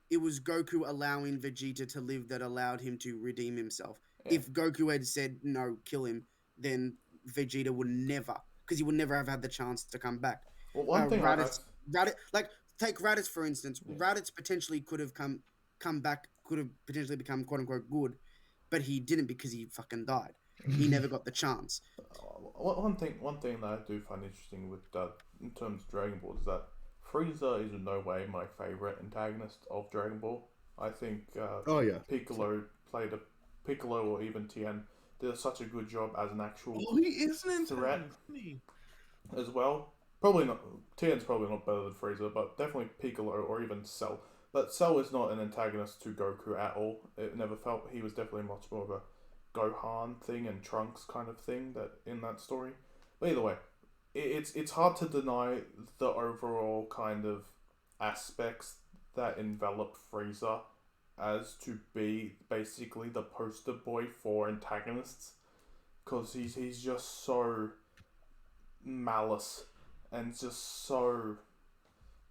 it was Goku allowing Vegeta to live that allowed him to redeem himself. Yeah. If Goku had said no, kill him, then Vegeta would never, because he would never have had the chance to come back. Well, one thing Raditz, like take Raditz for instance. yeah. Raditz potentially could have come back, could have potentially become quote unquote good, but he didn't because he fucking died. He never got the chance. One thing that I do find interesting with in terms of Dragon Ball is that Frieza is in no way my favorite antagonist of Dragon Ball. I think Oh yeah. Piccolo played a Piccolo or even Tien did such a good job as an actual Oh, he is an threat antagonist, isn't he? as well. Probably not Tien's probably not better than Frieza, but definitely Piccolo or even Cell. But Cell is not an antagonist to Goku at all. It never felt he was definitely much more of a Gohan thing and Trunks kind of thing that in that story. But either way, it's hard to deny the overall kind of aspects that envelop Frieza as to be basically the poster boy for antagonists, because he's just so malice and just so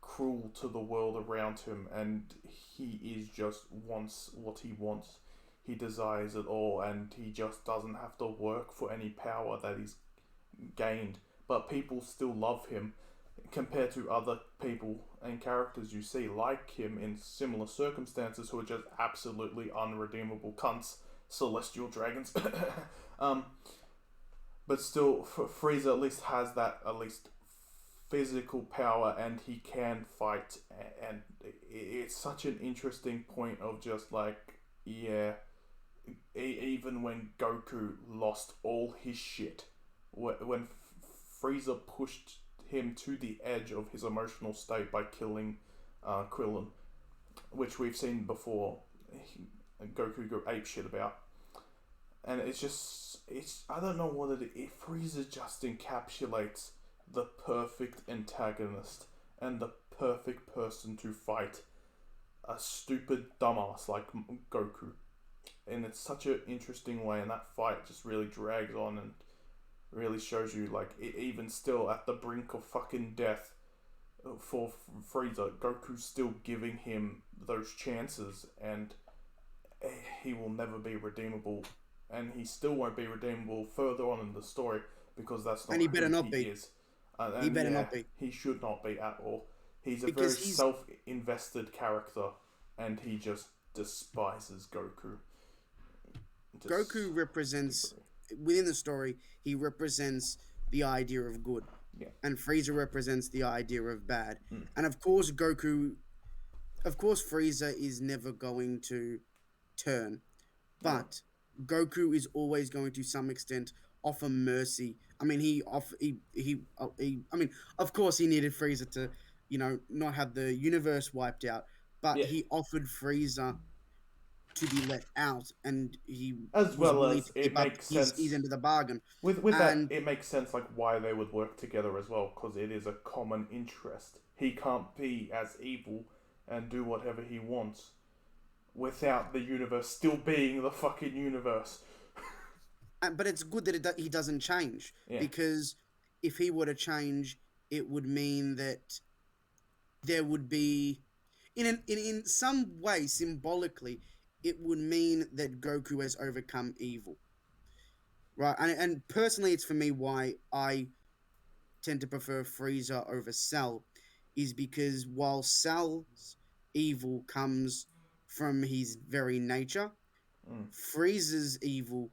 cruel to the world around him, and he is just wants what he wants. He desires it all, and he just doesn't have to work for any power that he's gained. But people still love him compared to other people and characters you see like him in similar circumstances who are just absolutely unredeemable cunts, celestial dragons. um, but still, Frieza at least has that at least physical power, and he can fight, and it's such an interesting point of just like, yeah, even when Goku lost all his shit, when Frieza pushed him to the edge of his emotional state by killing Krillin, which we've seen before, Goku go apeshit about. And I don't know what it is. Frieza just encapsulates the perfect antagonist and the perfect person to fight a stupid dumbass like Goku. And it's such an interesting way, and that fight just really drags on and really shows you, like, even still at the brink of fucking death for Frieza, Goku's still giving him those chances, and he will never be redeemable, and he still won't be redeemable further on in the story, because that's not And he better who not he be. is. He better not be. He should not be at all. He's a Because very he's- self-invested character, and he just despises Goku. Goku represents within the story. He represents the idea of good, Yeah. and Frieza represents the idea of bad. Mm. And of course, Frieza is never going to turn, but Goku is always going to some extent offer mercy. I mean, I mean, of course, he needed Frieza to, not have the universe wiped out, but Yeah. he offered Frieza to be let out, and he As was well willing as to it keep up makes sense his end of the bargain. with And that, it makes sense like why they would work together as well, because it is a common interest. He can't be as evil and do whatever he wants without the universe still being the fucking universe. but it's good that he doesn't change, Yeah. because if he were to change, it would mean that there would be, in some way, symbolically, it would mean that Goku has overcome evil, right? And personally, it's for me why I tend to prefer Frieza over Cell, is because while Cell's evil comes from his very nature, Mm. Frieza's evil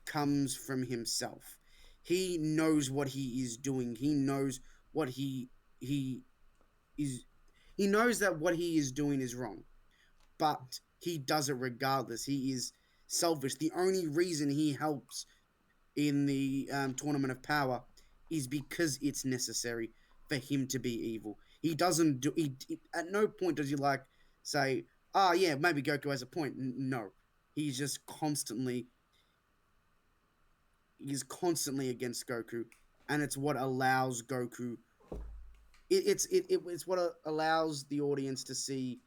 comes from himself. He knows what he is doing. He knows what he is. He knows that what he is doing is wrong, but he does it regardless. He is selfish. The only reason he helps in the tournament of power is because it's necessary for him to be evil. He doesn't do. At no point does he like say, "Ah, yeah, maybe Goku has a point." No, he's just constantly. He's constantly against Goku, and it's what allows Goku. It's what allows the audience to see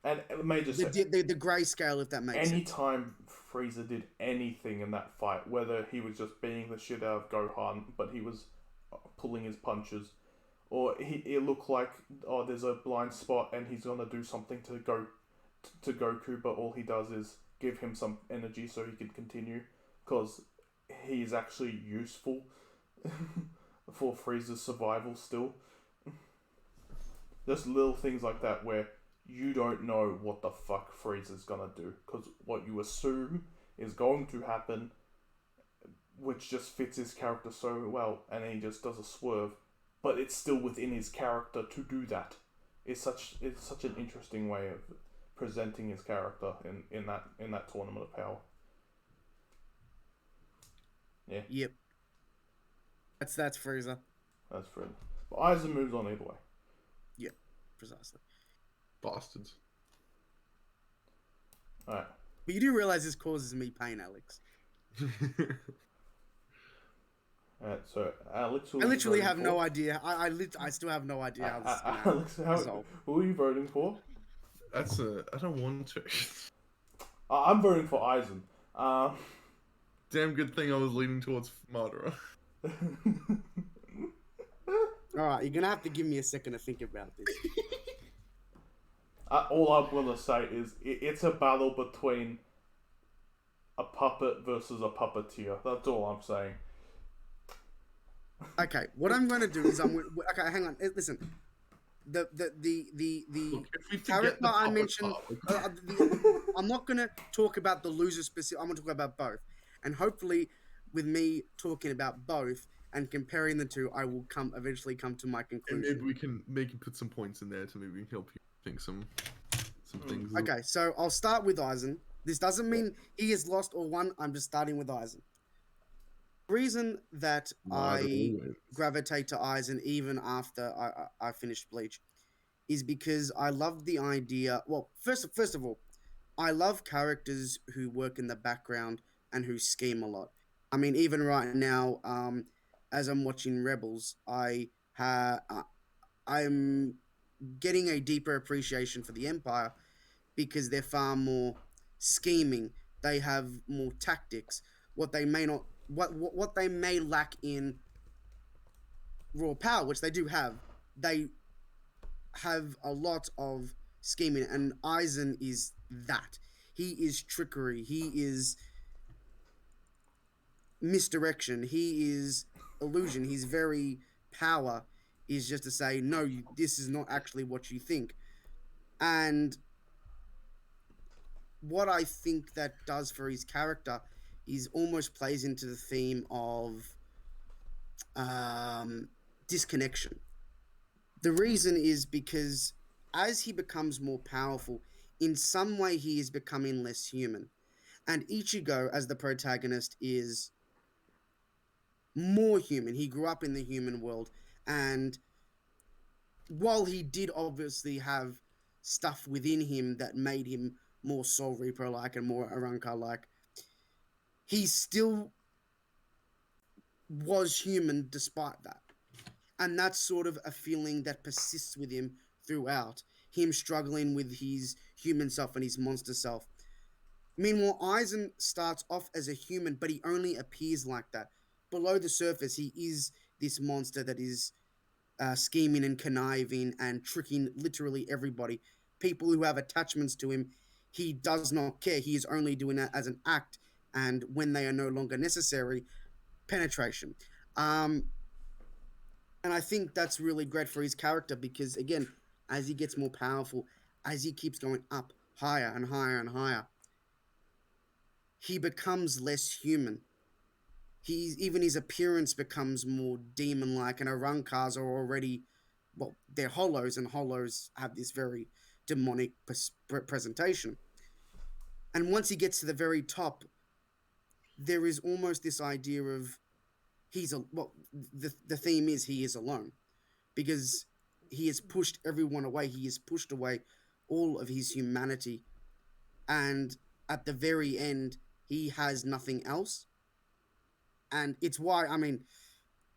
And Major said, the grayscale, if that makes sense. anytime Frieza did anything in that fight, whether he was just beating the shit out of Gohan, but he was pulling his punches, or it looked like, oh, there's a blind spot and he's gonna do something to Goku, but all he does is give him some energy so he can continue, because he's actually useful for Frieza's survival still. There's little things like that where you don't know what the fuck Frieza's gonna do, because what you assume is going to happen, which just fits his character so well, and then he just does a swerve, but it's still within his character to do that. It's such an interesting way of presenting his character in that tournament of power. Yeah. Yep. That's Frieza. That's Fred. But Aizen moves on either way. Yep, precisely. Bastards. Alright. But you do realize this causes me pain, Alex. Alright, so Alex. I literally have no idea. I still have no idea how this is going to Alex, who are you voting for? I don't want to. I'm voting for Aizen. Damn good thing I was leaning towards Madara. Alright, you're going to have to give me a second to think about this. All I'm going to say is it's a battle between a puppet versus a puppeteer. That's all I'm saying. Okay, what I'm going to do is okay, hang on. Listen. The Look, character I mentioned, I'm not going to talk about the loser specific. I'm going to talk about both. And hopefully, with me talking about both and comparing the two, I will eventually come to my conclusion. And maybe we can put some points in there to maybe help you think some things. Okay, so I'll start with Aizen. This doesn't mean he has lost or won. I'm just starting with Aizen. The reason that I gravitate to Aizen even after I finished Bleach is because I love the idea. Well, first of all, I love characters who work in the background and who scheme a lot. I mean, even right now, as I'm watching Rebels, I'm getting a deeper appreciation for the Empire because they're far more scheming. They have more tactics. What they may not, what they may lack in raw power, which they do have, they have a lot of scheming, and Aizen is that. He is trickery. He is misdirection. He is illusion. He's very power is just to say, no, this is not actually what you think. And what I think that does for his character is almost plays into the theme of disconnection. The reason is because as he becomes more powerful, in some way he is becoming less human. And Ichigo, as the protagonist, is more human. He grew up in the human world, and while he did obviously have stuff within him that made him more Soul Reaper-like and more Arrancar-like, he still was human despite that. And that's sort of a feeling that persists with him throughout, him struggling with his human self and his monster self. Meanwhile, Aizen starts off as a human, but he only appears like that. Below the surface, he is this monster that is scheming and conniving and tricking literally everybody. People who have attachments to him, he does not care. He is only doing that as an act, and when they are no longer necessary, penetration. And I think that's really great for his character because, again, as he gets more powerful, as he keeps going up higher and higher and higher, he becomes less human. Even his appearance becomes more demon-like, and Arancars are already, well, they're hollows, and hollows have this very demonic presentation. And once he gets to the very top, there is almost this idea of the theme is he is alone, because he has pushed everyone away. He has pushed away all of his humanity, and at the very end, he has nothing else. And it's why, I mean,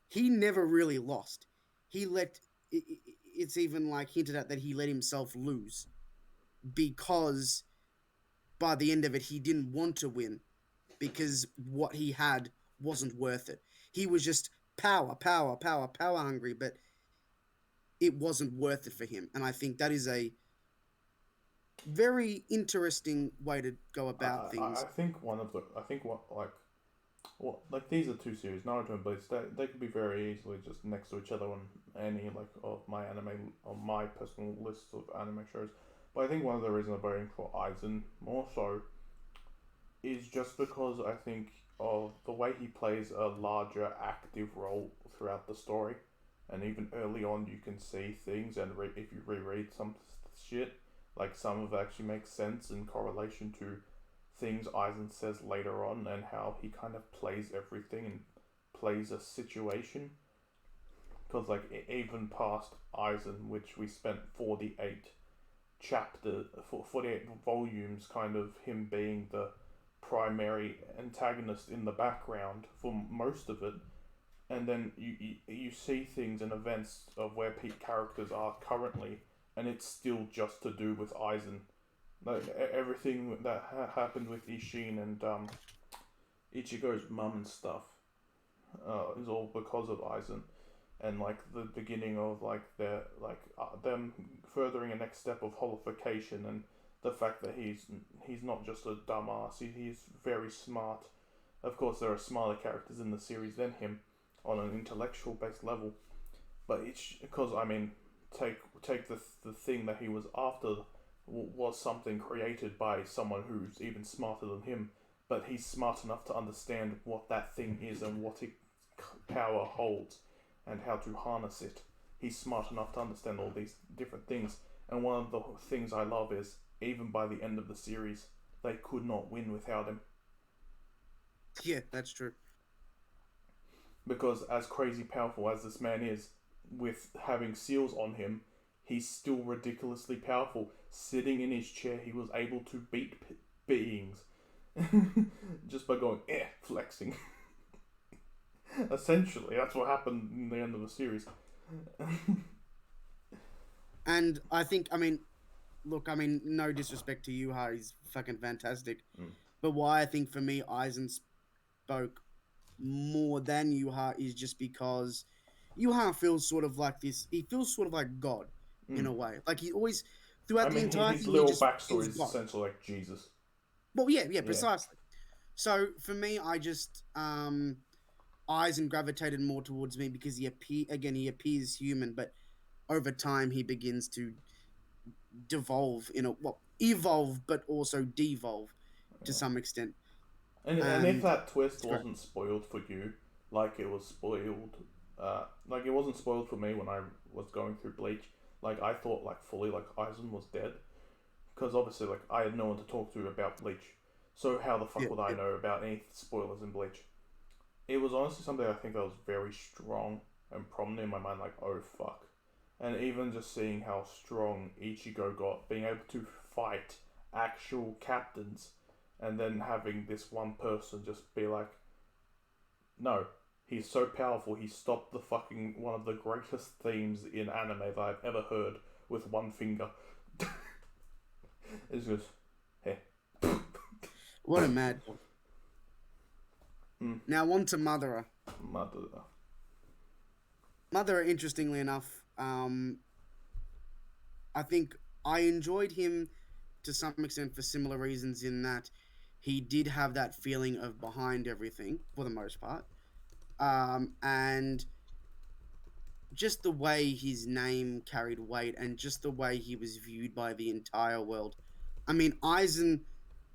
he never really lost. It's even like hinted at that he let himself lose because by the end of it, he didn't want to win because what he had wasn't worth it. He was just power hungry, but it wasn't worth it for him. And I think that is a very interesting way to go about I things. think one of the I think what like well, like these are two series, Naruto and Bleach. They could be very easily just next to each other on any like of my anime on my personal list of anime shows. But I think one of the reasons I'm voting for Aizen more so is just because I think of the way he plays a larger active role throughout the story, and even early on you can see things, and if you reread some shit, like some of it actually makes sense in correlation to things Aizen says later on, and how he kind of plays everything and plays a situation. Because like even past Aizen, which we spent 48 volumes, kind of him being the primary antagonist in the background for most of it, and then you see things and events of where characters are currently, and it's still just to do with Aizen. Like everything that happened with Ishin and Ichigo's mum and stuff is all because of Aizen, and like the beginning of like their like them furthering a next step of holification, and the fact that he's not just a dumbass, he's very smart. Of course, there are smarter characters in the series than him on an intellectual based level, but it's because I mean, take the thing that he was after was something created by someone who's even smarter than him, but he's smart enough to understand what that thing is and what its power holds and how to harness it. He's smart enough to understand all these different things, and one of the things I love is even by the end of the series, they could not win without him. Yeah, that's true. Because as crazy powerful as this man is, with having seals on him, he's still ridiculously powerful. Sitting in his chair, he was able to beat beings just by going flexing. Essentially, that's what happened in the end of the series. And I think, I mean, look, I mean, no disrespect to Yuha, he's fucking fantastic. Mm. But why I think for me, Aizen spoke more than Yuha is just because Yuha feels sort of like this. He feels sort of like God in Mm. a way. Like he always, I throughout the mean, entire his thing, he little just backstory feels is God. essentially like Jesus. Well, yeah, yeah, Yeah. precisely. So for me, I just Aizen gravitated more towards me because he appears human, but over time he begins to devolve in a well evolve, but also devolve to Yeah. some extent. And if And that twist it's great. wasn't spoiled for you, like it was spoiled, like it wasn't spoiled for me when I was going through Bleach. Like I thought, like fully, like Aizen was dead, because obviously, like I had no one to talk to about Bleach. So how the Yeah, fuck would I yeah. know about any spoilers in Bleach? It was honestly something I think that was very strong and prominent in my mind. Like, oh fuck, and even just seeing how strong Ichigo got, being able to fight actual captains, and then having this one person just be like, no, he's so powerful, he stopped the fucking one of the greatest themes in anime that I've ever heard with one finger. It's just, hey. What a mad one. Mm. Now on to Madara. Mother. Madara, interestingly enough, I think I enjoyed him to some extent for similar reasons in that he did have that feeling of behind everything for the most part. And just the way his name carried weight and just the way he was viewed by the entire world. I mean, Aizen,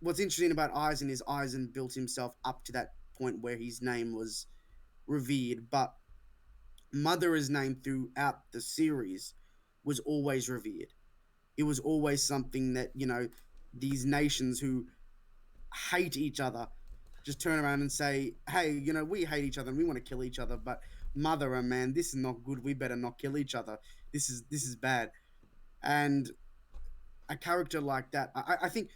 what's interesting about Aizen is Aizen built himself up to that point where his name was revered, but Madara's name throughout the series was always revered. It was always something that, these nations who hate each other just turn around and say, hey, we hate each other and we want to kill each other, but Madara, man, this is not good. We better not kill each other. This is bad. And a character like that, I think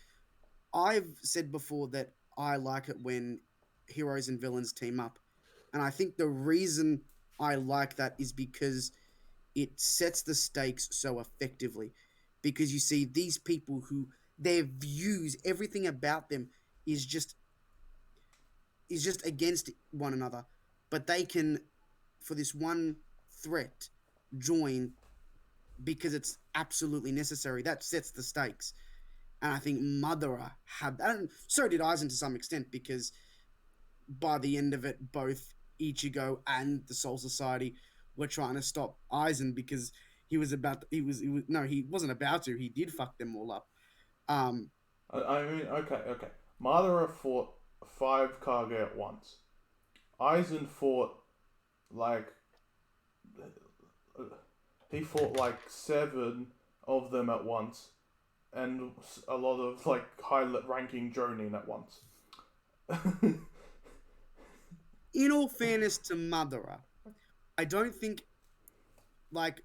I've said before that I like it when heroes and villains team up. And I think the reason I like that is because it sets the stakes so effectively. Because you see these people who their views, everything about them is just against one another, but they can, for this one threat, join because it's absolutely necessary. That sets the stakes. And I think Madara had that. And so did Aizen to some extent, because by the end of it, both Ichigo and the Soul Society were trying to stop Aizen because he was no, he wasn't about to. He did fuck them all up. Um, I mean, okay. Madara fought 5 Kage at once. Aizen fought like he fought like 7 of them at once, and a lot of like high-ranking Jonin at once. in all fairness to Madara, I don't think like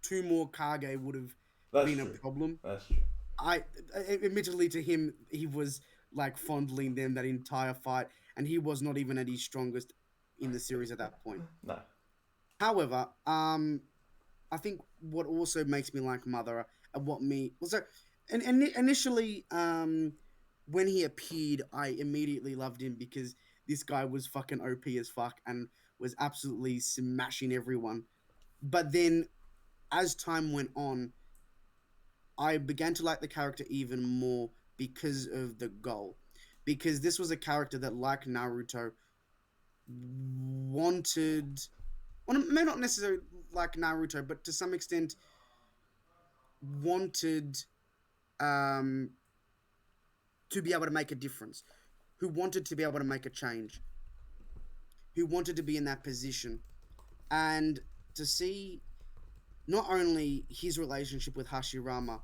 two more Kage would have That's been a true. problem. That's true. I admittedly to him, he was like fondling them that entire fight, and he was not even at his strongest in the series at that point. No. However, I think what also makes me like Mother and what me was and initially, when he appeared, I immediately loved him because this guy was fucking OP as fuck and was absolutely smashing everyone. But then, as time went on, I began to like the character even more because of the goal. Because this was a character that, like Naruto, wanted, well, may not necessarily like Naruto, but to some extent wanted um, to be able to make a difference, who wanted to be able to make a change, who wanted to be in that position, and to see not only his relationship with Hashirama,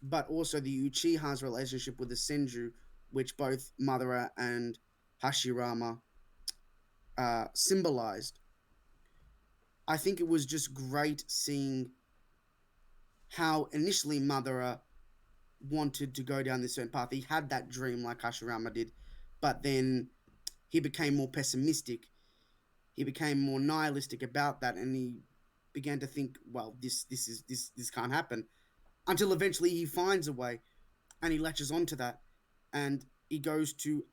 but also the Uchiha's relationship with the Senju, which both Madara and Hashirama symbolized. I think it was just great seeing how initially Madara wanted to go down this certain path. He had that dream like Hashirama did, but then he became more pessimistic. He became more nihilistic about that, and he began to think, well, this can't happen. Until eventually he finds a way, and he latches onto that, and he goes to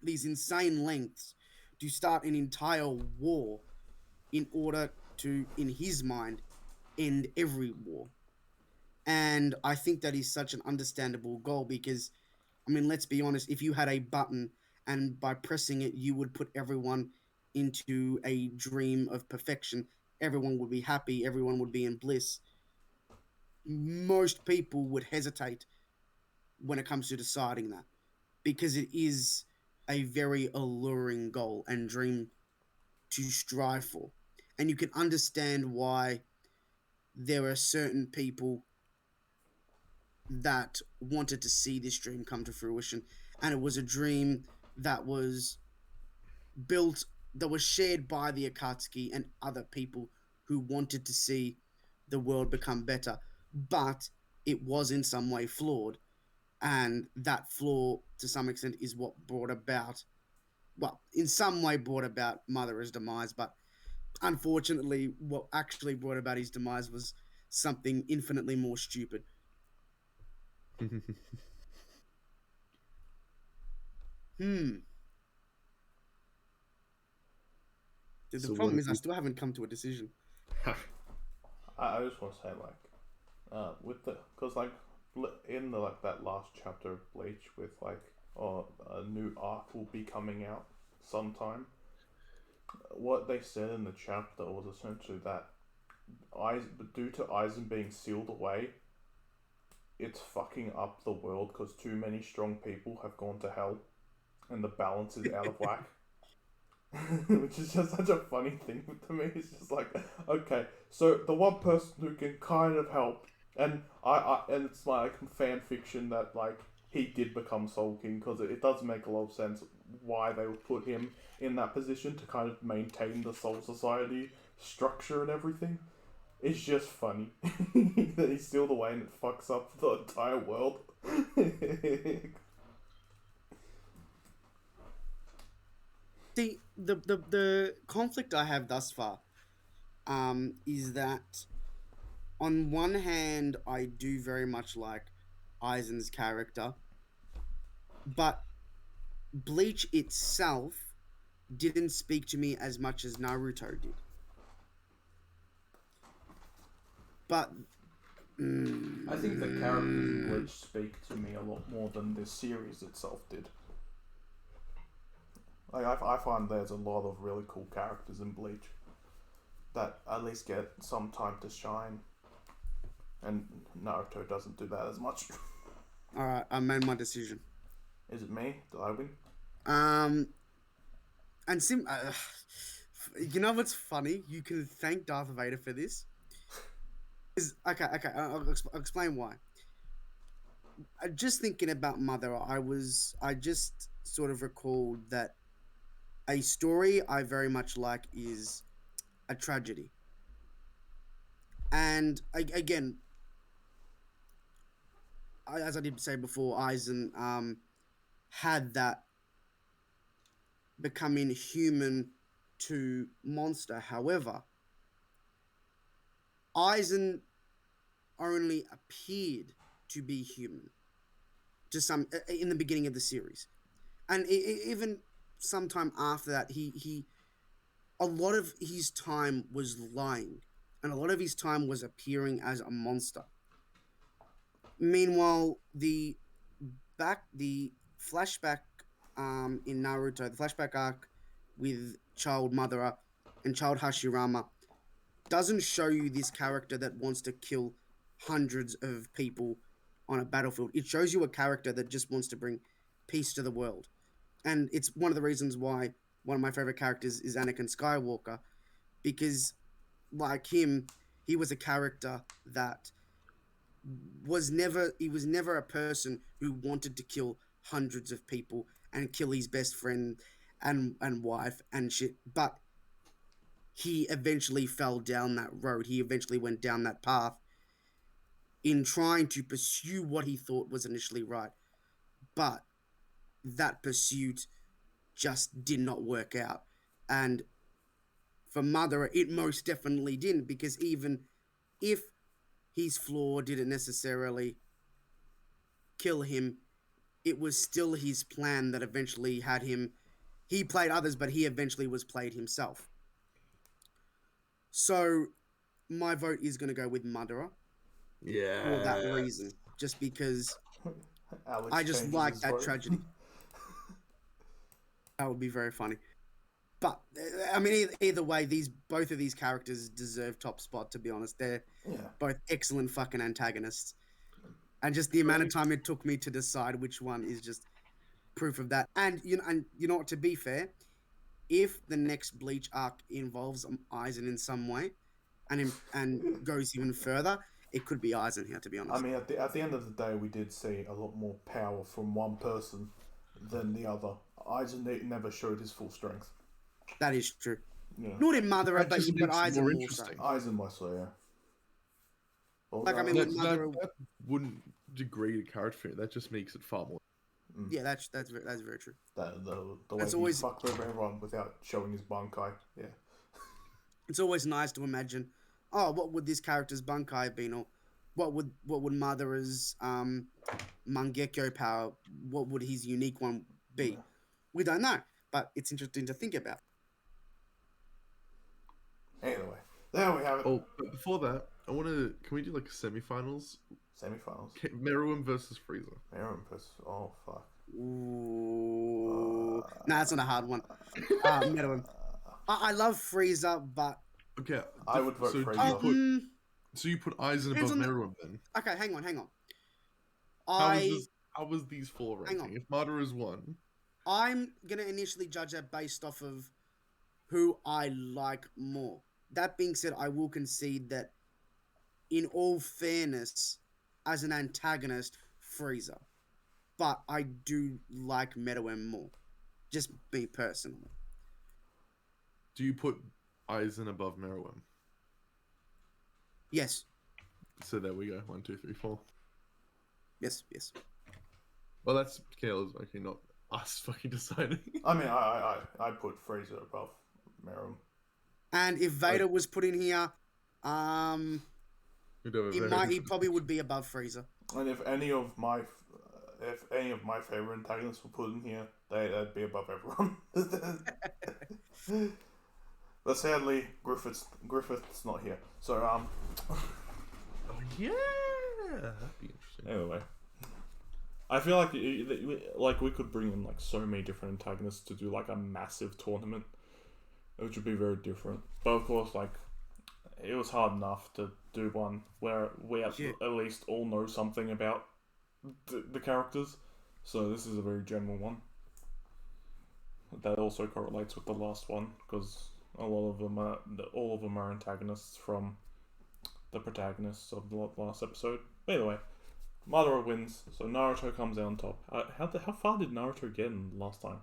these insane lengths to start an entire war in order to, in his mind, end every war. And I think that is such an understandable goal because, I mean, let's be honest, if you had a button and by pressing it, you would put everyone into a dream of perfection, everyone would be happy, everyone would be in bliss. Most people would hesitate when it comes to deciding that because it is a very alluring goal and dream to strive for. And you can understand why there are certain people that wanted to see this dream come to fruition. And it was a dream that was built, that was shared by the Akatsuki and other people who wanted to see the world become better. But it was in some way flawed. And that flaw, to some extent, is what brought about, well, in some way brought about Madara's demise. But unfortunately, what actually brought about his demise was something infinitely more stupid. Hmm. The So problem what? is, I still haven't come to a decision. I just want to say with the because like in the like that last chapter of Bleach with like a new arc will be coming out sometime. What they said in the chapter was essentially that due to Aizen being sealed away, it's fucking up the world because too many strong people have gone to hell, and the balance is out of whack. Which is just such a funny thing to me. It's just like, okay, so the one person who can kind of help, and and it's like fan fiction that like he did become Soul King because it does make a lot of sense why they would put him in that position to kind of maintain the Soul Society structure and everything. It's just funny that he's sealed away and it fucks up the entire world. The conflict I have thus far is that on one hand I do very much like Aizen's character, but Bleach itself didn't speak to me as much as Naruto did. But I think the characters in Bleach speak to me a lot more than the series itself did. Like I find there's a lot of really cool characters in Bleach that at least get some time to shine, and Naruto doesn't do that as much. all right, I made my decision. Is it me? Did I win? And you know what's funny? You can thank Darth Vader for this. Okay. I'll explain why. Just thinking about Mother, I just sort of recalled that a story I very much like is a tragedy. And again, as I did say before, Aizen had that becoming human to monster. However, Aizen only appeared to be human to some in the beginning of the series, and even sometime after that, he a lot of his time was lying, and a lot of his time was appearing as a monster. Meanwhile, the flashback in Naruto, the flashback arc with Child Madara and Child Hashirama doesn't show you this character that wants to kill hundreds of people on a battlefield. It shows you a character that just wants to bring peace to the world. And it's one of the reasons why one of my favorite characters is Anakin Skywalker, because like him, he was a character that was never a person who wanted to kill hundreds of people and kill his best friend and wife and shit, but he eventually fell down that road. He eventually went down that path in trying to pursue what he thought was initially right, but that pursuit just did not work out. And for Mother, it most definitely didn't, because even if his flaw didn't necessarily kill him, it was still his plan that eventually had him. He played others, but he eventually was played himself. So my vote is going to go with Madara. Yeah. For that reason. Just because Alex I just changes like his that vote. tragedy. That would be very funny. But I mean, either way, both of these characters deserve top spot. To be honest, they're both excellent fucking antagonists, and just the amount of time it took me to decide which one is just proof of that. And you know what? To be fair, if the next Bleach arc involves Aizen in some way, and goes even further, it could be Aizen here. To be honest, I mean, at the end of the day, we did see a lot more power from one person than the other. Aizen never showed his full strength. that is true. Yeah. Not in Madara, but Aizen more more interesting. so. Aizen more so, yeah. Well, Like, I mean, with Madara, that wouldn't degrade a character. That just makes it far more. yeah, that's very true. the way That's he always- fucked over everyone without showing his Bankai, yeah. It's always nice to imagine, oh, what would this character's Bankai have been, or what would Madara's Mangekyo power, what would his unique one be? Yeah. We don't know, but it's interesting to think about. Anyway, there we have it. Oh, but before that, I want to. Can we do like semifinals? Semifinals. Meruem versus Frieza. Meruem versus. Oh fuck. Ooh, nah, that's not a hard one. Meruem. I love Frieza, but Okay, I would vote so Frieza. So you put Aizen Depends above on the- Meruem then? okay, hang on. How was these four Hang ranking? on. If Madara is one, I'm gonna initially judge that based off of who I like more. That being said, I will concede that, in all fairness, as an antagonist, Frieza, but I do like Meruem more. Just me personally. do you put Aizen above Meruem? Yes. So there we go. 1, 2, 3, 4. Yes. Well, that's Kayla's. Okay, not us fucking deciding. I mean, I put Frieza above Meruem. And if Vader was put in here, he probably would be above Frieza. And if any of my favorite antagonists were put in here, they'd be above everyone. But sadly, Griffith's not here. So Yeah, that'd be interesting. Anyway, I feel like we could bring in like so many different antagonists to do like a massive tournament, which would be very different. But of course, like it was hard enough to do one where we at least all know something about the characters. So this is a very general one. That also correlates with the last one because all of them are antagonists from the protagonists of the last episode. But anyway, Madara wins, so Naruto comes out on top. How far did Naruto get in last time?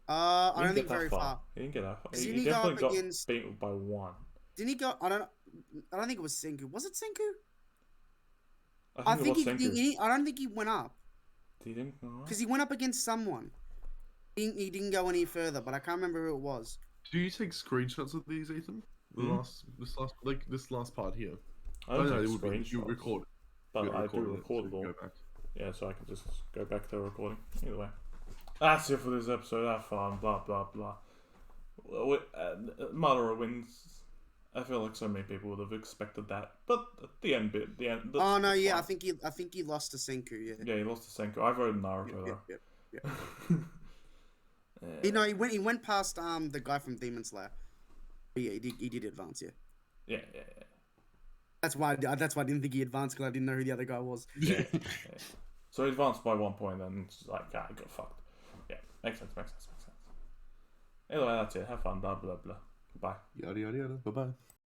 I don't think very far. He didn't get that far. Didn't He he go definitely up got against- beat by one. Didn't he go? I don't think it was Senku. Was it Senku? I think it was Senku. I don't think he went up He didn't go up? because he went up against someone. He didn't go any further, but I can't remember who it was. Do you take screenshots of these, Ethan? This last part here. I don't it take would be you screenshots, record it. but You I do record so it you all. can go back. Yeah, so I can just go back to the recording. Either way. That's it for this episode. Have fun. Blah, blah, blah. Madara wins. I feel like so many people would have expected that. But at the end bit, Oh no, yeah, I think he lost to Senku. Yeah. Yeah, he lost to Senku. I voted Naruto though. Yeah. He went past the guy from Demon Slayer. But yeah, he did advance. Yeah. Yeah. That's why I didn't think he advanced because I didn't know who the other guy was. Yeah. So he advanced by 1 point, and it's like, I got fucked. Yeah, makes sense. Anyway, that's it. Have fun. Blah blah blah. Bye. Yada yada yada. Bye bye.